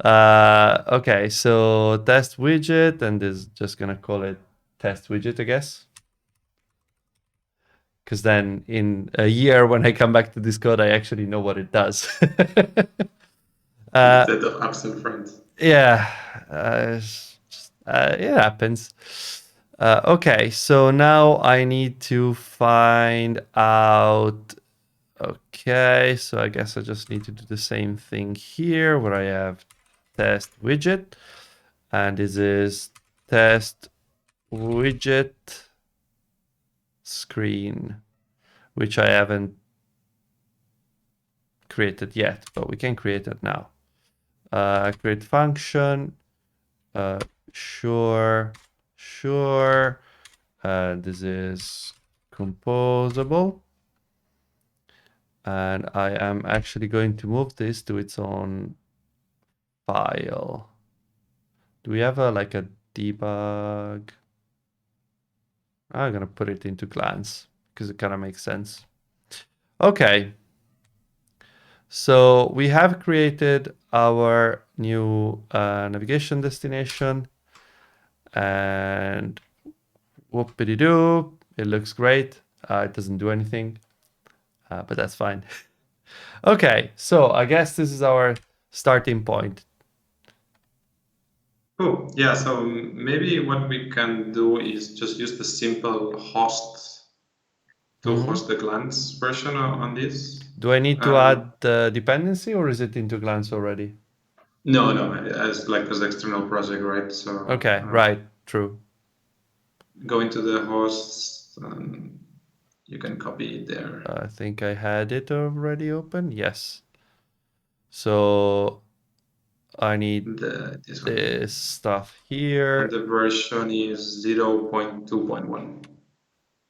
Okay, so test widget, and is just gonna call it test widget, I guess. Because then in a year, when I come back to this code, I actually know what it does. Instead of absent friends. Yeah, it happens. Okay, so now I need to find out. Okay, so I guess I just need to do the same thing here where I have test widget, and this is test widget screen, which I haven't created yet, but we can create it now. Create function, sure, This is composable. And I am actually going to move this to its own file. Do we have like a debug? I'm gonna put it into glance because it kind of makes sense. Okay. So we have created our new navigation destination, and whoopity-doo, it looks great. It doesn't do anything, but that's fine. Okay, so I guess this is our starting point. Cool. Yeah, so maybe what we can do is just use the simple host to host the glance version on this. Do I need to add the dependency, or is it into glance already? No, as like as external project, right? So Okay, right, true. go into the hosts, you can copy it there. I think I had it already open. Yes. So I need this stuff here. And the version is 0.2.1.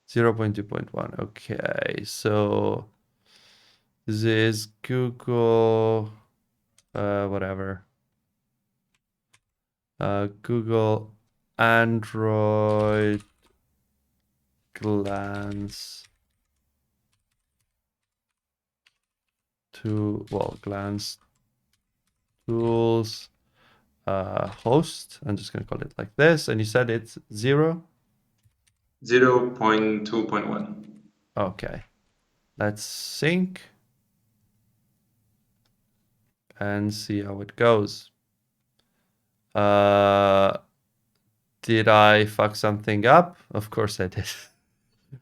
0.2.1. Okay, so this is Google, whatever. Google Android glance glance tools host. I'm just gonna call it like this. And you said it's 0.2.1. Okay, let's sync and see how it goes. Did I fuck something up? Of course I did.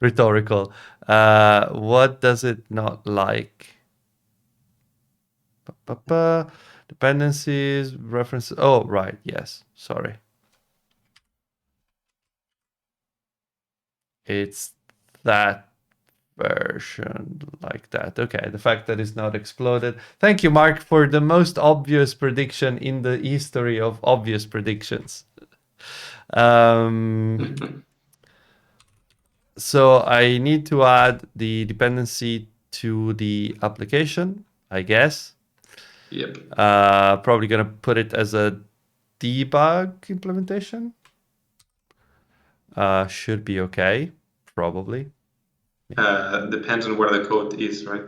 Rhetorical. What does it not like? Dependencies, references. Oh, right. Yes. Sorry. It's that version like that. Okay, the fact that it's not exploded. Thank you, Mark, for the most obvious prediction in the history of obvious predictions. So I need to add the dependency to the application, I guess. Yep. Probably gonna put it as a debug implementation. Should be okay, probably. Depends on where the code is, right?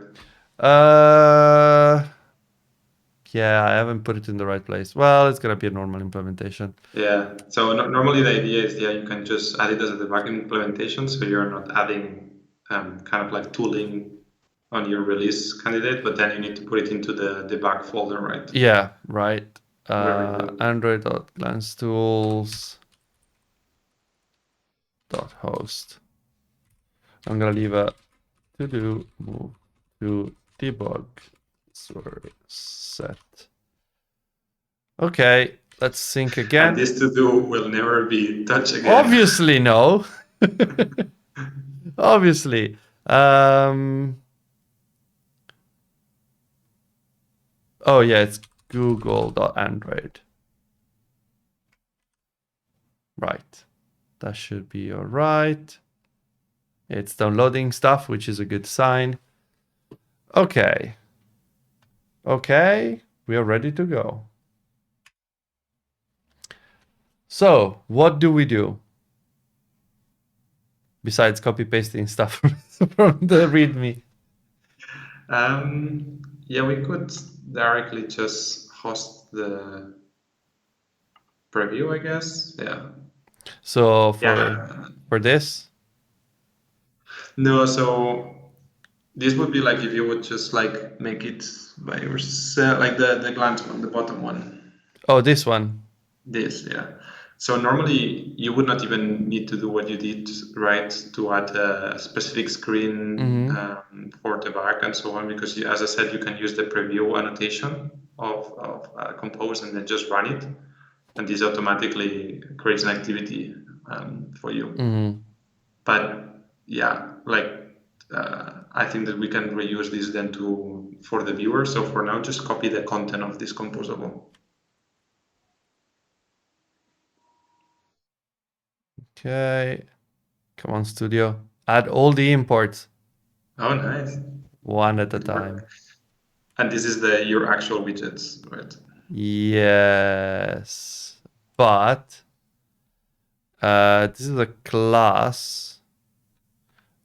Yeah, I haven't put it in the right place. Well, it's gonna be a normal implementation. Yeah. So normally the idea is, you can just add it as a debug implementation, so you're not adding kind of like tooling on your release candidate, but then you need to put it into the debug folder, right? Yeah, right. Android.glancetools.host. I'm gonna leave a to-do move to debug set. Okay, let's sync again. And this to-do will never be touched again. Obviously, no. Obviously. Oh, yeah, it's google.android. Right. That should be all right. It's downloading stuff, which is a good sign. Okay. Okay, we are ready to go. So, what do we do? Besides copy pasting stuff from the README. Yeah, we could directly just host the preview, I guess. Yeah. So for this? No, so this would be like if you would just like make it by yourself, like the glance one, the bottom one. Oh, this one. This, yeah. So normally you would not even need to do what you did, right, to add a specific screen for the back and so on, because as I said, you can use the preview annotation of Compose and then just run it, and this automatically creates an activity for you. But yeah, like I think that we can reuse this then for the viewer. So for now, just copy the content of this composable. Okay, Come on, Studio. Add all the imports. Oh, nice. One at a time. And this is your actual widgets, right? Yes. But this is a class.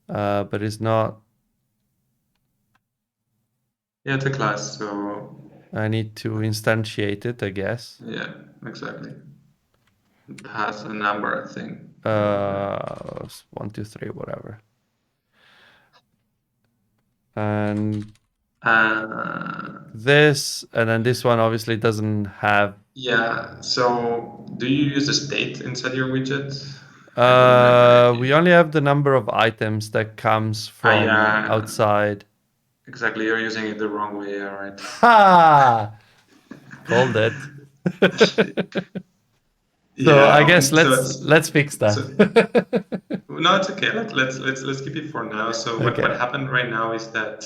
But it's not. Yeah, it's a class, so I need to instantiate it, I guess. yeah, exactly. It has a number, I think. 1, 2, 3, whatever. And this, and then this one obviously doesn't have. Yeah, so do you use a state inside your widget? I don't remember. We only have the number of items that comes from yeah. outside. Exactly, you're using it the wrong way, all right. Ha! Called it. So Yeah, I guess okay, let's fix that. No, it's okay. Let's keep it for now. So what Okay. happened right now is that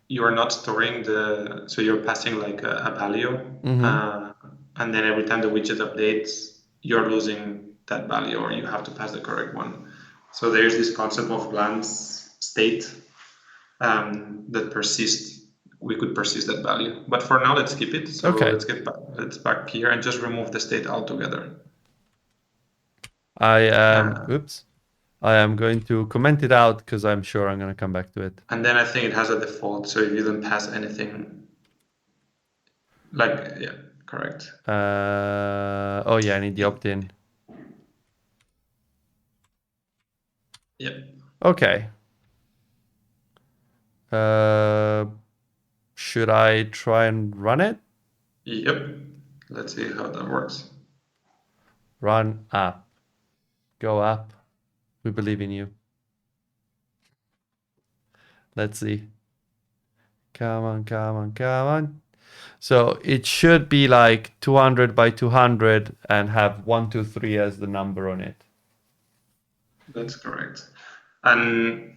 you are not storing so you're passing like a value, and then every time the widget updates, you're losing that value, or you have to pass the correct one. So there's this concept of glance state that persists. We could persist that value, but for now, let's keep it. So Okay. let's back here and just remove the state altogether. I am going to comment it out because I'm sure I'm going to come back to it. And then I think it has a default. So if you don't pass anything, like, yeah, correct. Oh yeah, I need the opt-in. Yep. Okay. Should I try and run it? Yep. Let's see how that works. Run app. Go app. We believe in you. Let's see. Come on, come on, come on. So it should be like 200 by 200 and have 1, 2, 3 as the number on it. That's correct. And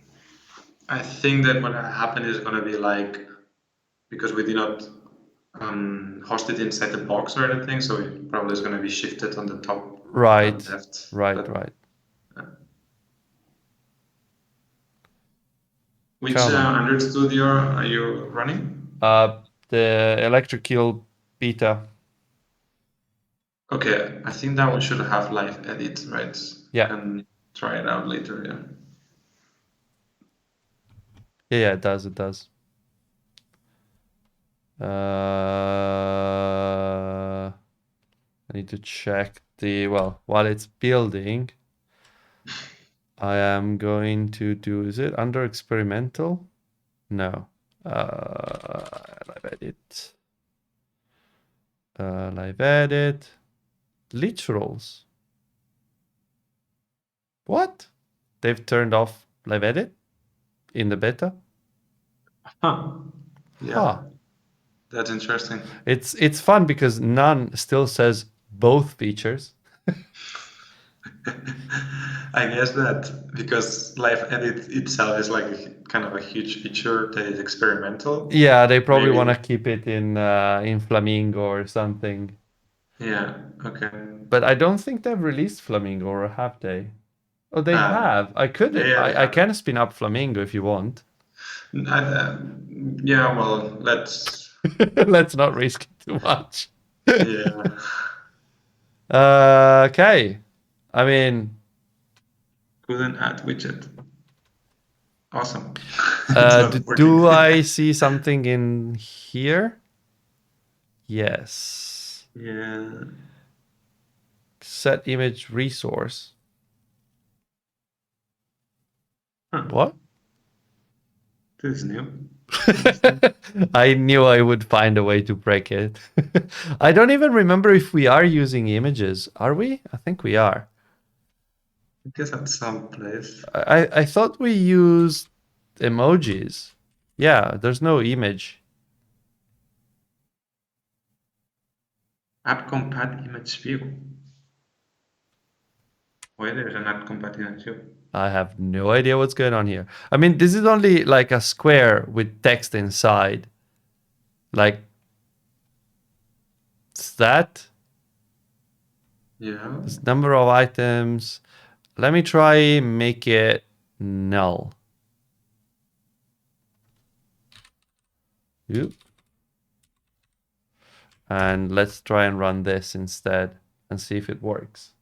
I think that what happened is going to be like, because we did not host it inside the box or anything, so it probably is going to be shifted on the top Right, left. right. Which Android Studio are you running? The Electric Eel beta. Okay, I think that one should have live edit, right? Yeah. And try it out later, yeah. Yeah, it does. I need to check while it's building, I am going to do, is it under experimental? No. Live edit. Live edit. Literals. What? They've turned off live edit in the beta? Huh. Yeah. Huh. That's interesting. It's fun because none still says both features. I guess that because live edit itself is like kind of a huge feature that is experimental. Yeah, they probably want to keep it in Flamingo or something. Yeah, okay. But I don't think they've released Flamingo, or have they? Oh, they have. I could. I can spin up Flamingo if you want. Yeah, well, let's let's not risk it too much. Yeah. Okay. I mean, couldn't add widget. Awesome. Do I see something in here? Yes. Yeah. Set image resource. Huh. What? This is new. I knew I would find a way to break it. I don't even remember if we are using images. Are we? I think we are. I guess at some place. I thought we used emojis. Yeah, there's no image. Add compat image view. Why there's an add compat image view? I have no idea what's going on here. I mean, this is only like a square with text inside. Like, is that? Yeah. This number of items. Let me try make it null. Oop. And let's try and run this instead and see if it works.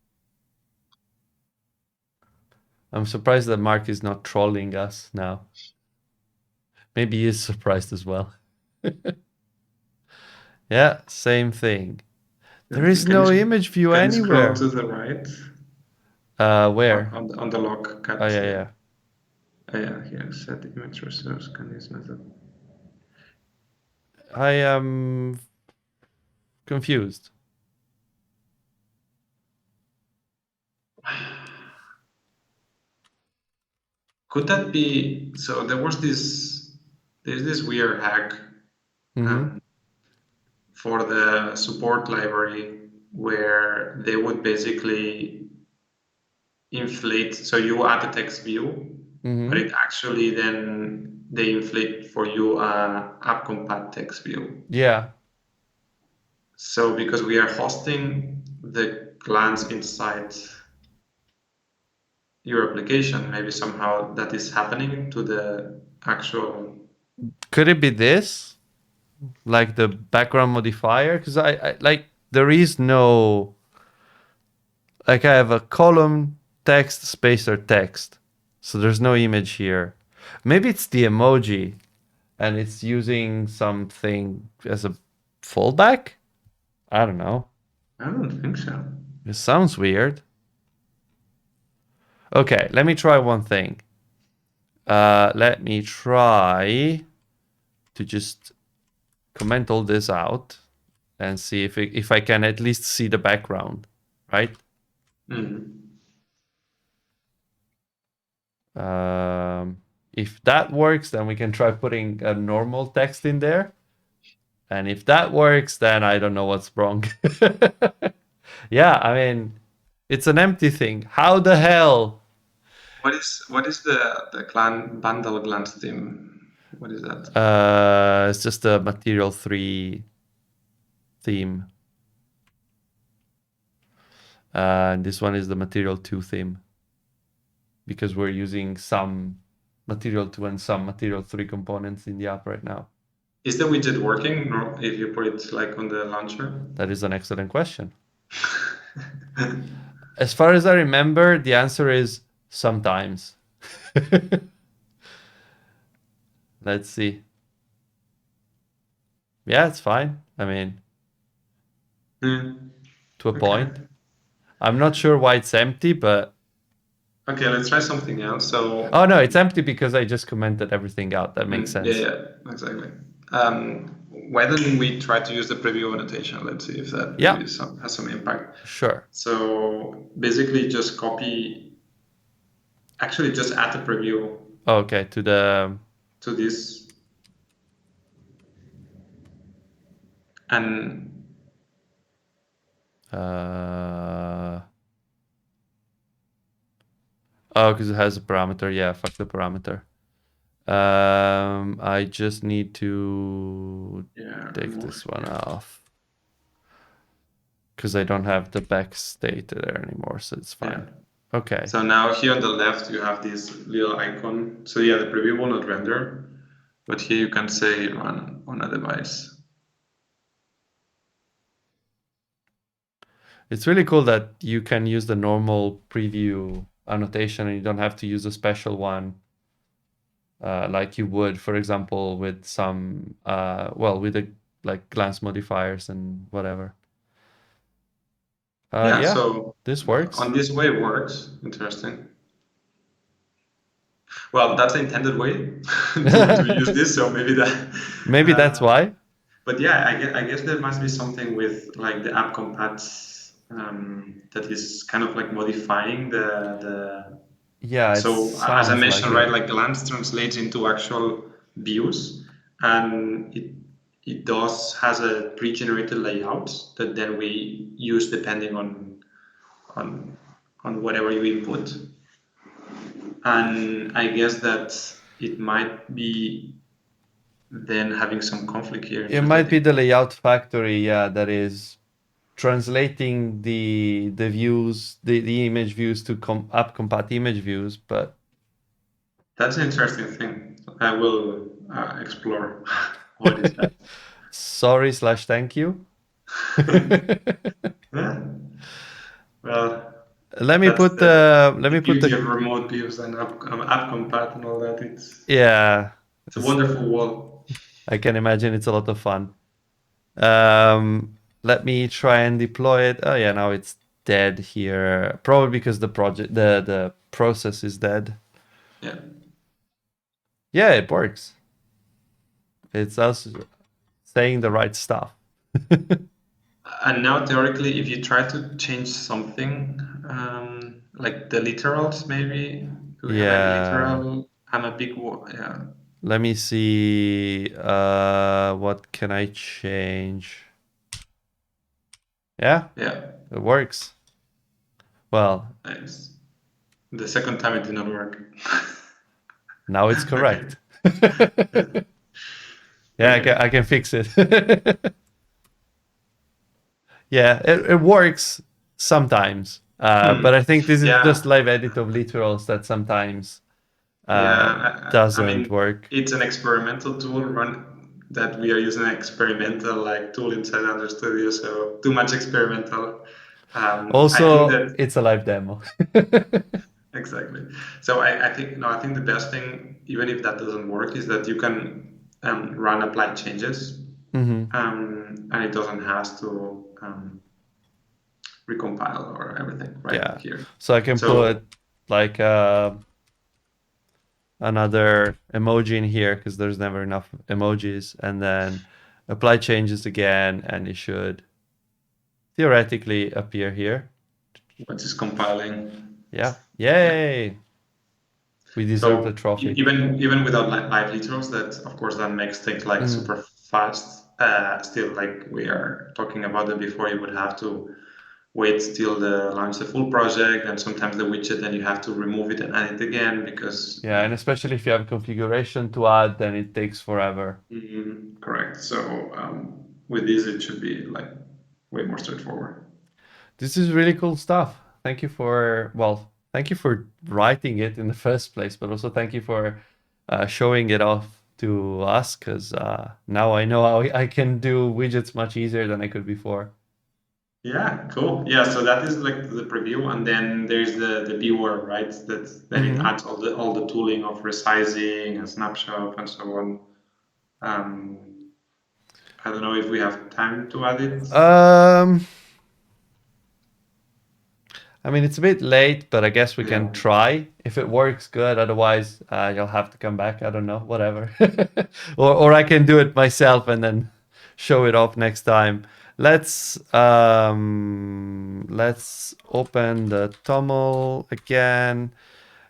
I'm surprised that Mark is not trolling us now. Maybe he is surprised as well. Yeah, same thing. There is Can no you, image view can you scroll anywhere. to the right? Where? On the log cat. Oh, yeah. Yeah, here, set image resource, can use method. I am confused. Could that be, so there's this weird hack Mm-hmm. for the support library where they would basically inflate, so you add a text view, but it actually then they inflate for you a app.compat text view. Yeah. So because we are hosting the glance inside your application, maybe somehow that is happening to the actual. Could it be this? Like the background modifier? Because I like there is no, like I have a column text spacer text. So there's no image here. Maybe it's the emoji and it's using something as a fallback? I don't know. I don't think so. It sounds weird. Okay, let me try one thing. Let me try to just comment all this out and see if I can at least see the background, right? If that works, then we can try putting a normal text in there. And if that works, then I don't know what's wrong. Yeah, I mean, it's an empty thing. How the hell? What is the clan bundle glance theme? What is that? It's just a Material 3 theme. And this one is the Material 2 theme. Because we're using some Material 2 and some Material 3 components in the app right now. Is the widget working if you put it like on the launcher? That is an excellent question. As far as I remember, the answer is sometimes. Let's see. Yeah, it's fine. I mean, to a point. I'm not sure why it's empty, but... Okay, let's try something else. So. Oh, no, it's empty because I just commented everything out. That makes sense. Yeah, exactly. Why don't we try to use the preview annotation? Let's see if that maybe has some impact. Sure. So basically just actually just add the preview. Okay, to this. And oh, because it has a parameter. Yeah, fuck the parameter. I just need to take this one off because I don't have the back state there anymore, so it's fine. Yeah. Okay. So now here on the left you have this little icon. So yeah, the preview will not render, but here you can say run on a device. It's really cool that you can use the normal preview annotation and you don't have to use a special one. Like you would, for example, with some, with the like glance modifiers and whatever. Yeah, so this works. On this way it works. Interesting. Well, that's the intended way to use this, so maybe that. Maybe that's why. But yeah, I guess there must be something with like the app compats that is kind of like modifying the. Yeah. So as I mentioned, right, like glance translates into actual views, and it has a pre-generated layout that then we use depending on whatever you input. And I guess that it might be then having some conflict here. It might be the layout factory, yeah, that is translating the views, the image views to app compat image views, but That's an interesting thing. I will explore what is that. sorry / thank you. Yeah. Well, Let me that's put the beauty of remote views and app compat and all that. yeah. It's a wonderful wall. I can imagine it's a lot of fun. Let me try and deploy it. Oh yeah, now it's dead here. Probably because the process is dead. Yeah. Yeah, it works. It's us saying the right stuff. And now theoretically, if you try to change something, like the literals, maybe do we have any literal? I'm a big yeah. Let me see. What can I change? Yeah, Yeah. it works. Well, Nice. The second time it did not work. now it's correct. Yeah, Okay. I can fix it. Yeah, it works sometimes. But I think this is Yeah. just live edit of literals that sometimes I doesn't mean, work. it's an experimental tool that we are using an experimental like tool inside Android Studio, so too much experimental. I think Also, that it's a live demo. exactly. So I think no, I think the best thing, even if that doesn't work, is that you can run apply changes, and it doesn't have to recompile or everything right Yeah. here. So I can So put like another emoji in here because there's never enough emojis, and then apply changes again, and it should theoretically appear here. what is compiling? Yeah. Yay! We deserve the trophy. Even without live literals, that of course that makes things like super fast. Still, like we are talking about it before, you would have to wait till launch the full project, and sometimes the widget, and you have to remove it and add it again because Yeah, and especially if you have configuration to add, then it takes forever. correct. So with this, it should be like way more straightforward. This is really cool stuff. Thank you for writing it in the first place, but also thank you for showing it off to us, because now I know how I can do widgets much easier than I could before. Yeah, cool. Yeah, so that is like the preview, and then there's the viewer, right? Then it adds all the tooling of resizing and snapshot and so on. I don't know if we have time to add it. I mean, it's a bit late, but I guess we can try. If it works, good. Otherwise, you'll have to come back. I don't know, whatever. Or I can do it myself and then show it off next time. Let's open the TOML again,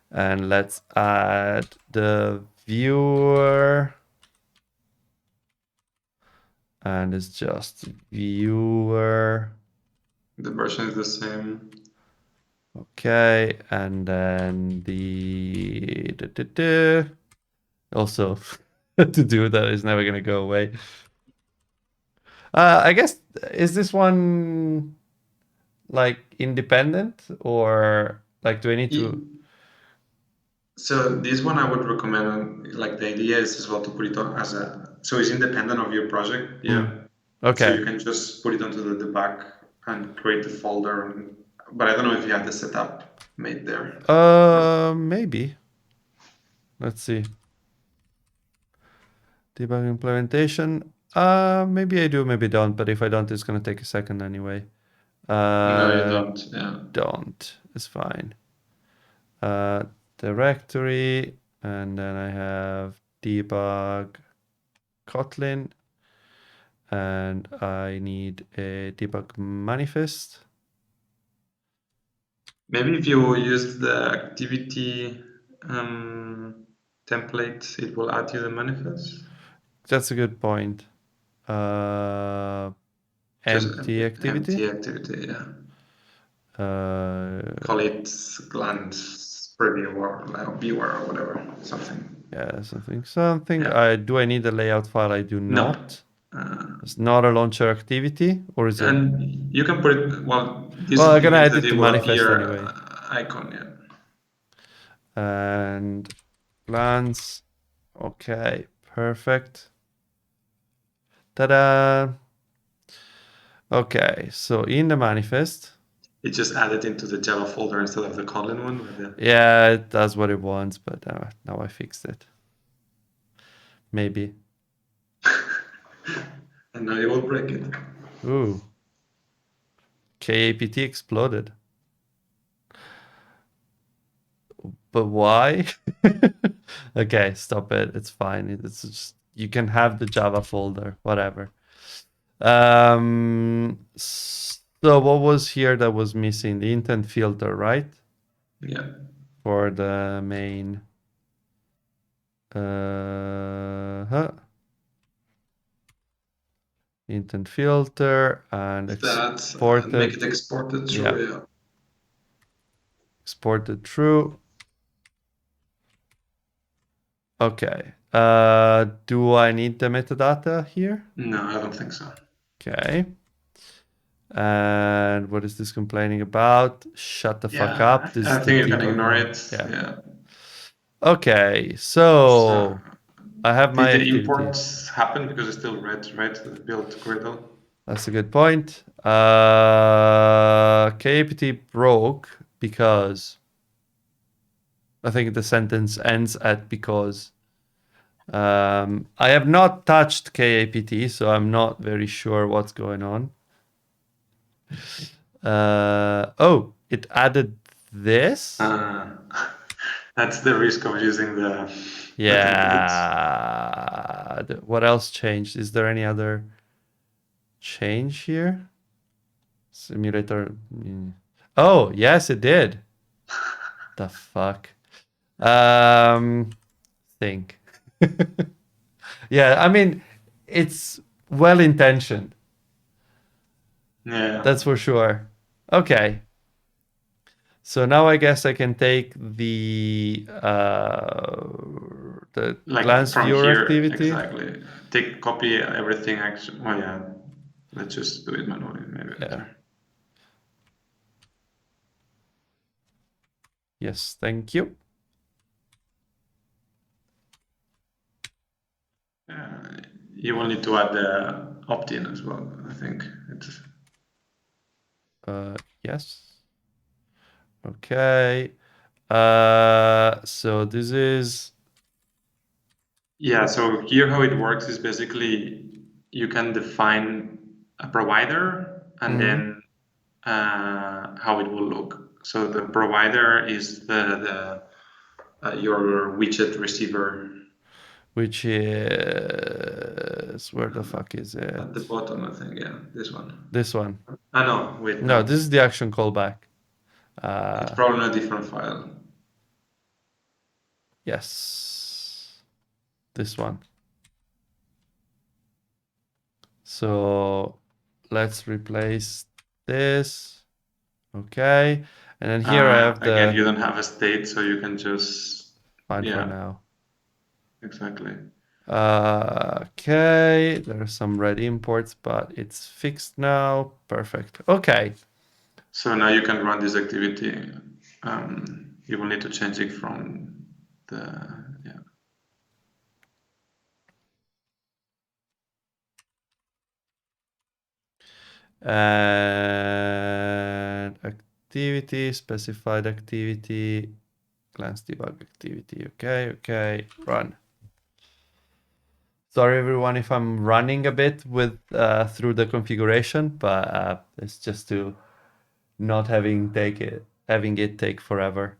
and let's add the viewer. And it's just viewer. The version is the same. Okay, and then the also to do that is never gonna go away. I guess, is this one like independent, or like do I need to? So this one I would recommend. Like the idea is as well to put it on as so it's independent of your project. Yeah. Okay. So you can just put it onto the debug and create the folder. But I don't know if you have the setup made there. Maybe. Let's see. Debug implementation. Maybe I do, maybe don't. But if I don't, it's gonna take a second anyway. No, you don't. Yeah. Don't. It's fine. Directory, and then I have debug Kotlin, and I need a debug manifest. Maybe if you use the activity template, it will add you the manifest. That's a good point. Empty activity. Empty activity, yeah. Call it glance preview or viewer or whatever, something. Yeah, something. Yeah. Do I need a layout file? I do not. It's not a launcher activity, or is it? And you can put it, well, this Well, I'm gonna means add that it it to will manifest appear anyway. icon, yeah. And glance. Okay, perfect. Ta-da! Okay, so in the manifest, It just added into the Java folder instead of the Kotlin one. With the... yeah, it does what it wants, but now I fixed it. Maybe. And now you will break it. Ooh. KAPT exploded. But why? Okay, stop it. It's fine. It's just you can have the Java folder, whatever. So what was here that was missing? The intent filter, right? Yeah. For the main. Intent filter and exported. Make it exported true, yeah. Exported true. Okay. Do I need the metadata here? No, I don't think so. Okay. And what is this complaining about? Shut the fuck up. This I is think the you can ignore debug. it. Yeah. Okay, so I have my did the activity. imports happen because it's still red, right? The build griddle. That's a good point. KAPT broke because I think the sentence ends at because. I have not touched KAPT, so I'm not very sure what's going on. Oh, it added this? That's the risk of using the... Yeah. What else changed? Is there any other change here? Simulator. Oh, yes, it did. The fuck? Think. Yeah, I mean, it's well-intentioned. Yeah. That's for sure. Okay. So now I guess I can take the like glance from viewer here, activity. Exactly. Copy everything. Actually, well, yeah. Let's just do it manually, maybe. Yeah. Yes, thank you. You will need to add the opt-in as well, I think. Yes. Okay. So this is... Yeah, so here how it works is basically you can define a provider and then how it will look. So the provider is your widget receiver. Which is... Where the fuck is it? At the bottom, I think, yeah, this one. This one. No, wait. No, this is the action callback. It's probably a different file. Yes. This one. So let's replace this. Okay. And then here I have the... Again, you don't have a state, so you can just... Fine for now. Exactly. Okay. There are some red imports, but it's fixed now. Perfect. Okay. So now you can run this activity. You will need to change it from the... And activity, specified activity, glance debug activity. Okay, run. Sorry everyone if I'm running a bit with through the configuration, but it's just to not having it take forever.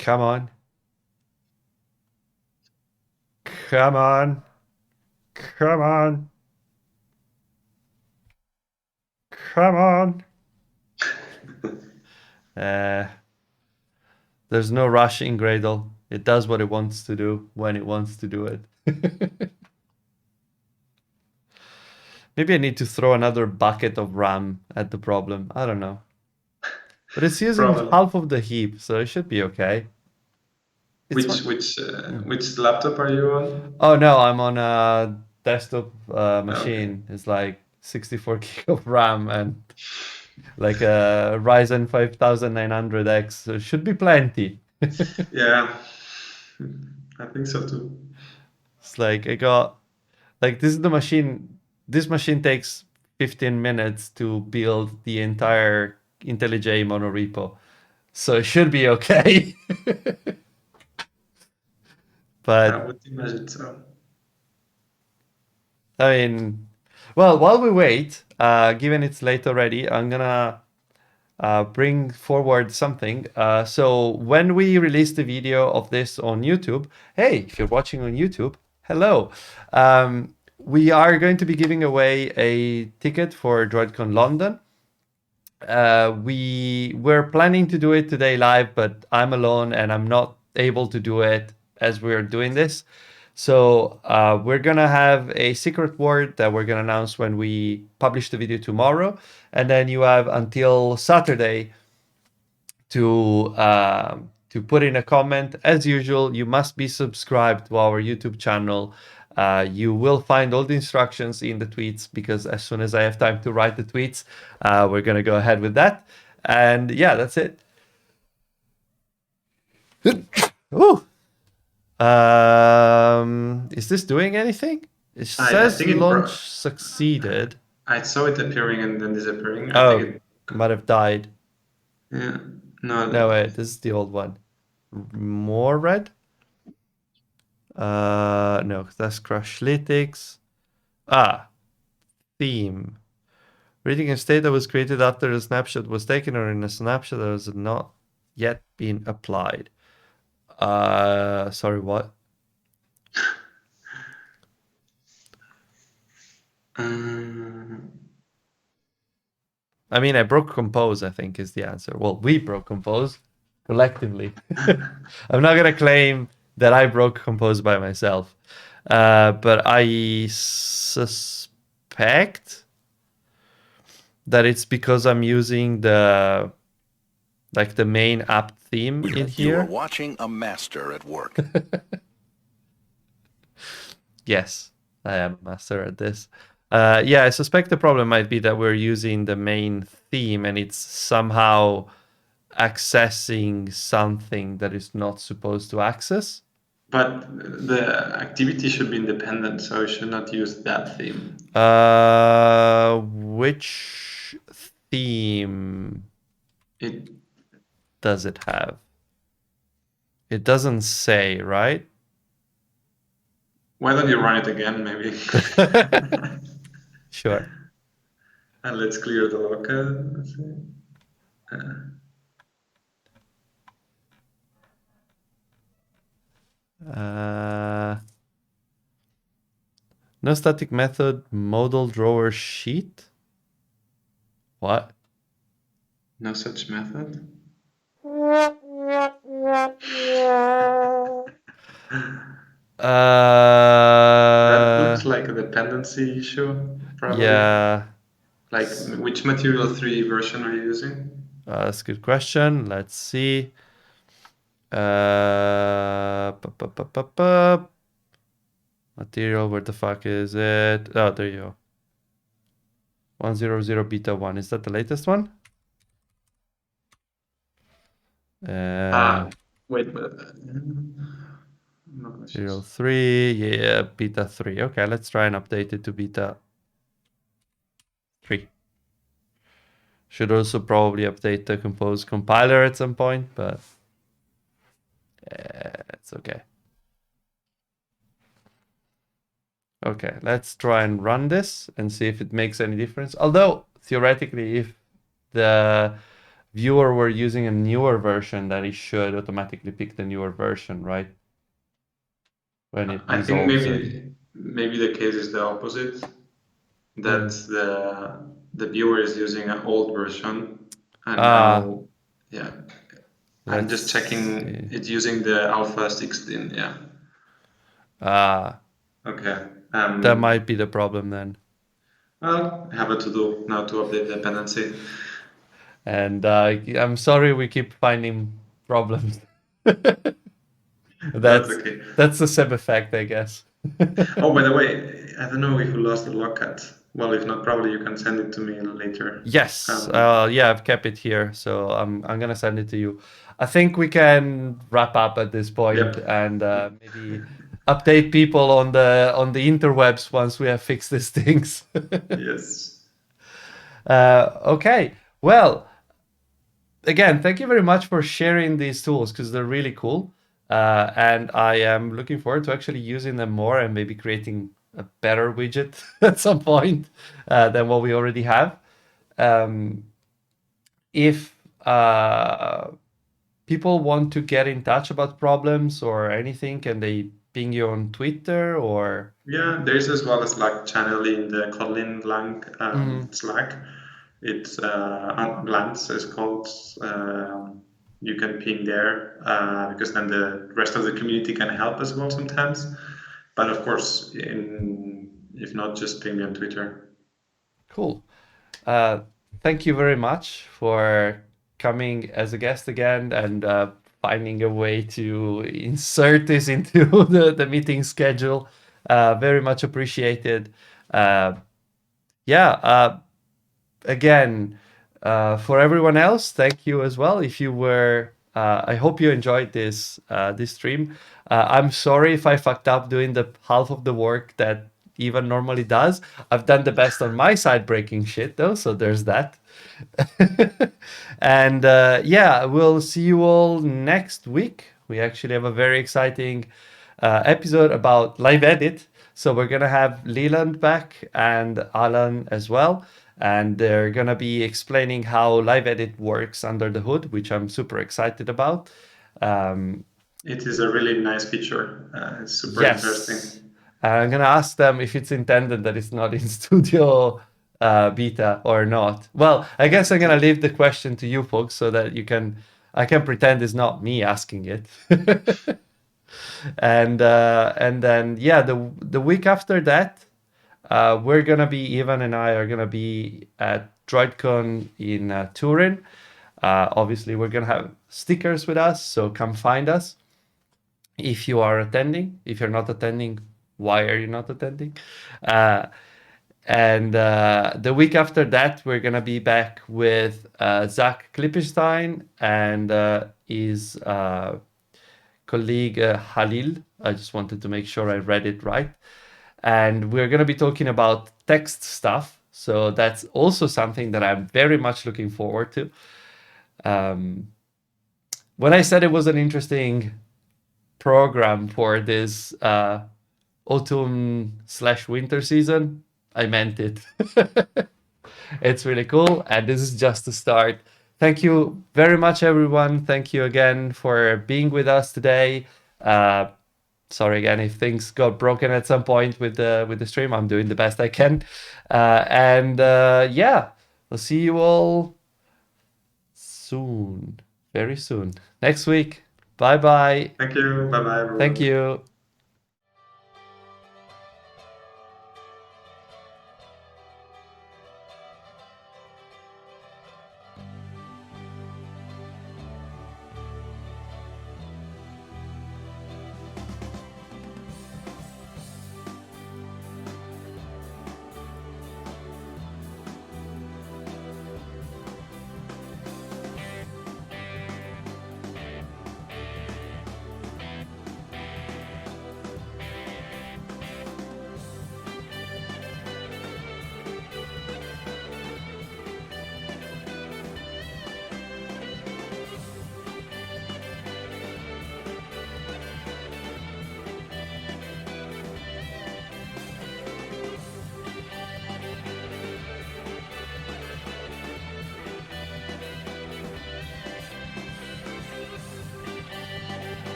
Come on. Come on. Come on. Come on. There's no rush in Gradle. It does what it wants to do when it wants to do it. Maybe I need to throw another bucket of RAM at the problem. I don't know. But it's using half of the heap, so it should be okay. It's Which laptop are you on? Oh no, I'm on a desktop machine. It's like 64 gig of RAM and like a Ryzen 5900X. So it should be plenty. Yeah, I think so too. It's like I got like this is the machine. This machine takes 15 minutes to build the entire IntelliJ monorepo, so it should be okay. I But would imagine so. I mean, well, while we wait, given it's late already, I'm gonna bring forward something. So when we release the video of this on YouTube, hey, if you're watching on YouTube, hello. We are going to be giving away a ticket for Droidcon London. We were planning to do it today live, but I'm alone and I'm not able to do it as we're doing this. So we're gonna have a secret word that we're gonna announce when we publish the video tomorrow, and then you have until Saturday to put in a comment. As usual, you must be subscribed to our YouTube channel. You will find all the instructions in the tweets because as soon as I have time to write the tweets, we're gonna go ahead with that. And yeah, that's it. Ooh. Is this doing anything? It I says think it launch succeeded. I saw it appearing and then disappearing. I Oh, think might have died. yeah. No, No, wait, this is the old one. More red? No, that's Crashlytics. Theme. Reading a state that was created after a snapshot was taken or in a snapshot that has not yet been applied. Sorry, what? I mean, I broke Compose, I think is the answer. Well, we broke Compose collectively. I'm not gonna claim that I broke Compose by myself, but I suspect that it's because I'm using the main app theme in You are here. watching a master at work. Yes, I am a master at this. Yeah, I suspect the problem might be that we're using the main theme and it's somehow accessing something that is not supposed to access. but the activity should be independent, so you should not use that theme. Which theme It does it have? It doesn't say, right? Why don't you run it again, maybe? Sure. And let's clear the local. Let's see. No static method, modal drawer sheet. What? No such method. That looks like a dependency issue, probably. Yeah. Like, which Material 3 version are you using? That's a good question. Let's see. Material, where the fuck is it? Oh, there you go. 100 beta 1. Is that the latest one? Wait, Material 3. Yeah, beta 3. Okay, let's try and update it to beta 3. Should also probably update the Compose compiler at some point, but it's okay. Okay, let's try and run this and see if it makes any difference. Although, theoretically, if the viewer were using a newer version, then it should automatically pick the newer version, right? When it I think resolves it. maybe the case is the opposite. That the viewer is using an old version, and now, yeah, I'm just checking. It's using the Alpha 16. Yeah. Okay. That might be the problem then. Well, I have a to-do now to update the dependency. And I'm sorry we keep finding problems. That's okay. That's the same effect, I guess. Oh, by the way, I don't know if you lost the logcat. Well, if not, probably you can send it to me later. Yes, yeah, I've kept it here, so I'm gonna send it to you. I think we can wrap up at this point Yep. and maybe update people on the interwebs once we have fixed these things. Yes. Okay, well, again, thank you very much for sharing these tools because they're really cool. And I am looking forward to actually using them more and maybe creating a better widget at some point than what we already have. If people want to get in touch about problems or anything, can they ping you on Twitter or? Yeah, there's as well a Slack channel in the Kotlin Lang Slack. It's Glance is called. You can ping there because then the rest of the community can help as well sometimes. But of course, if not, just ping me on Twitter. Cool. Thank you very much for coming as a guest again and finding a way to insert this into the meeting schedule. Very much appreciated. Yeah, again, for everyone else, thank you as well. If you were, I hope you enjoyed this stream. I'm sorry if I fucked up doing the half of the work that Ivan normally does. I've done the best on my side breaking shit though, so there's that. And yeah, we'll see you all next week. We actually have a very exciting episode about live edit. So we're gonna have Leland back and Alan as well, and they're gonna be explaining how live edit works under the hood, which I'm super excited about. It is a really nice feature. It's super Yes. interesting. I'm gonna ask them if it's intended that it's not in studio beta or not. Well, I guess I'm gonna leave the question to you folks so that I can pretend it's not me asking it. And then yeah, the week after that, we're gonna be Ivan and I are gonna be at Droidcon in Turin. Obviously, we're gonna have stickers with us, so come find us if you are attending. If you're not attending, why are you not attending? And the week after that, we're gonna be back with Zach Klippenstein and his colleague Halil. I just wanted to make sure I read it right. And we're gonna be talking about text stuff. So that's also something that I'm very much looking forward to. When I said it was an interesting program for this autumn/winter season, I meant it. It's really cool, and this is just the start. Thank you very much, everyone. Thank you again for being with us today. Sorry again if things got broken at some point with the stream. I'm doing the best I can, and yeah, we'll see you all soon, very soon, next week. Bye bye. Thank you. Bye bye, everyone. Thank you.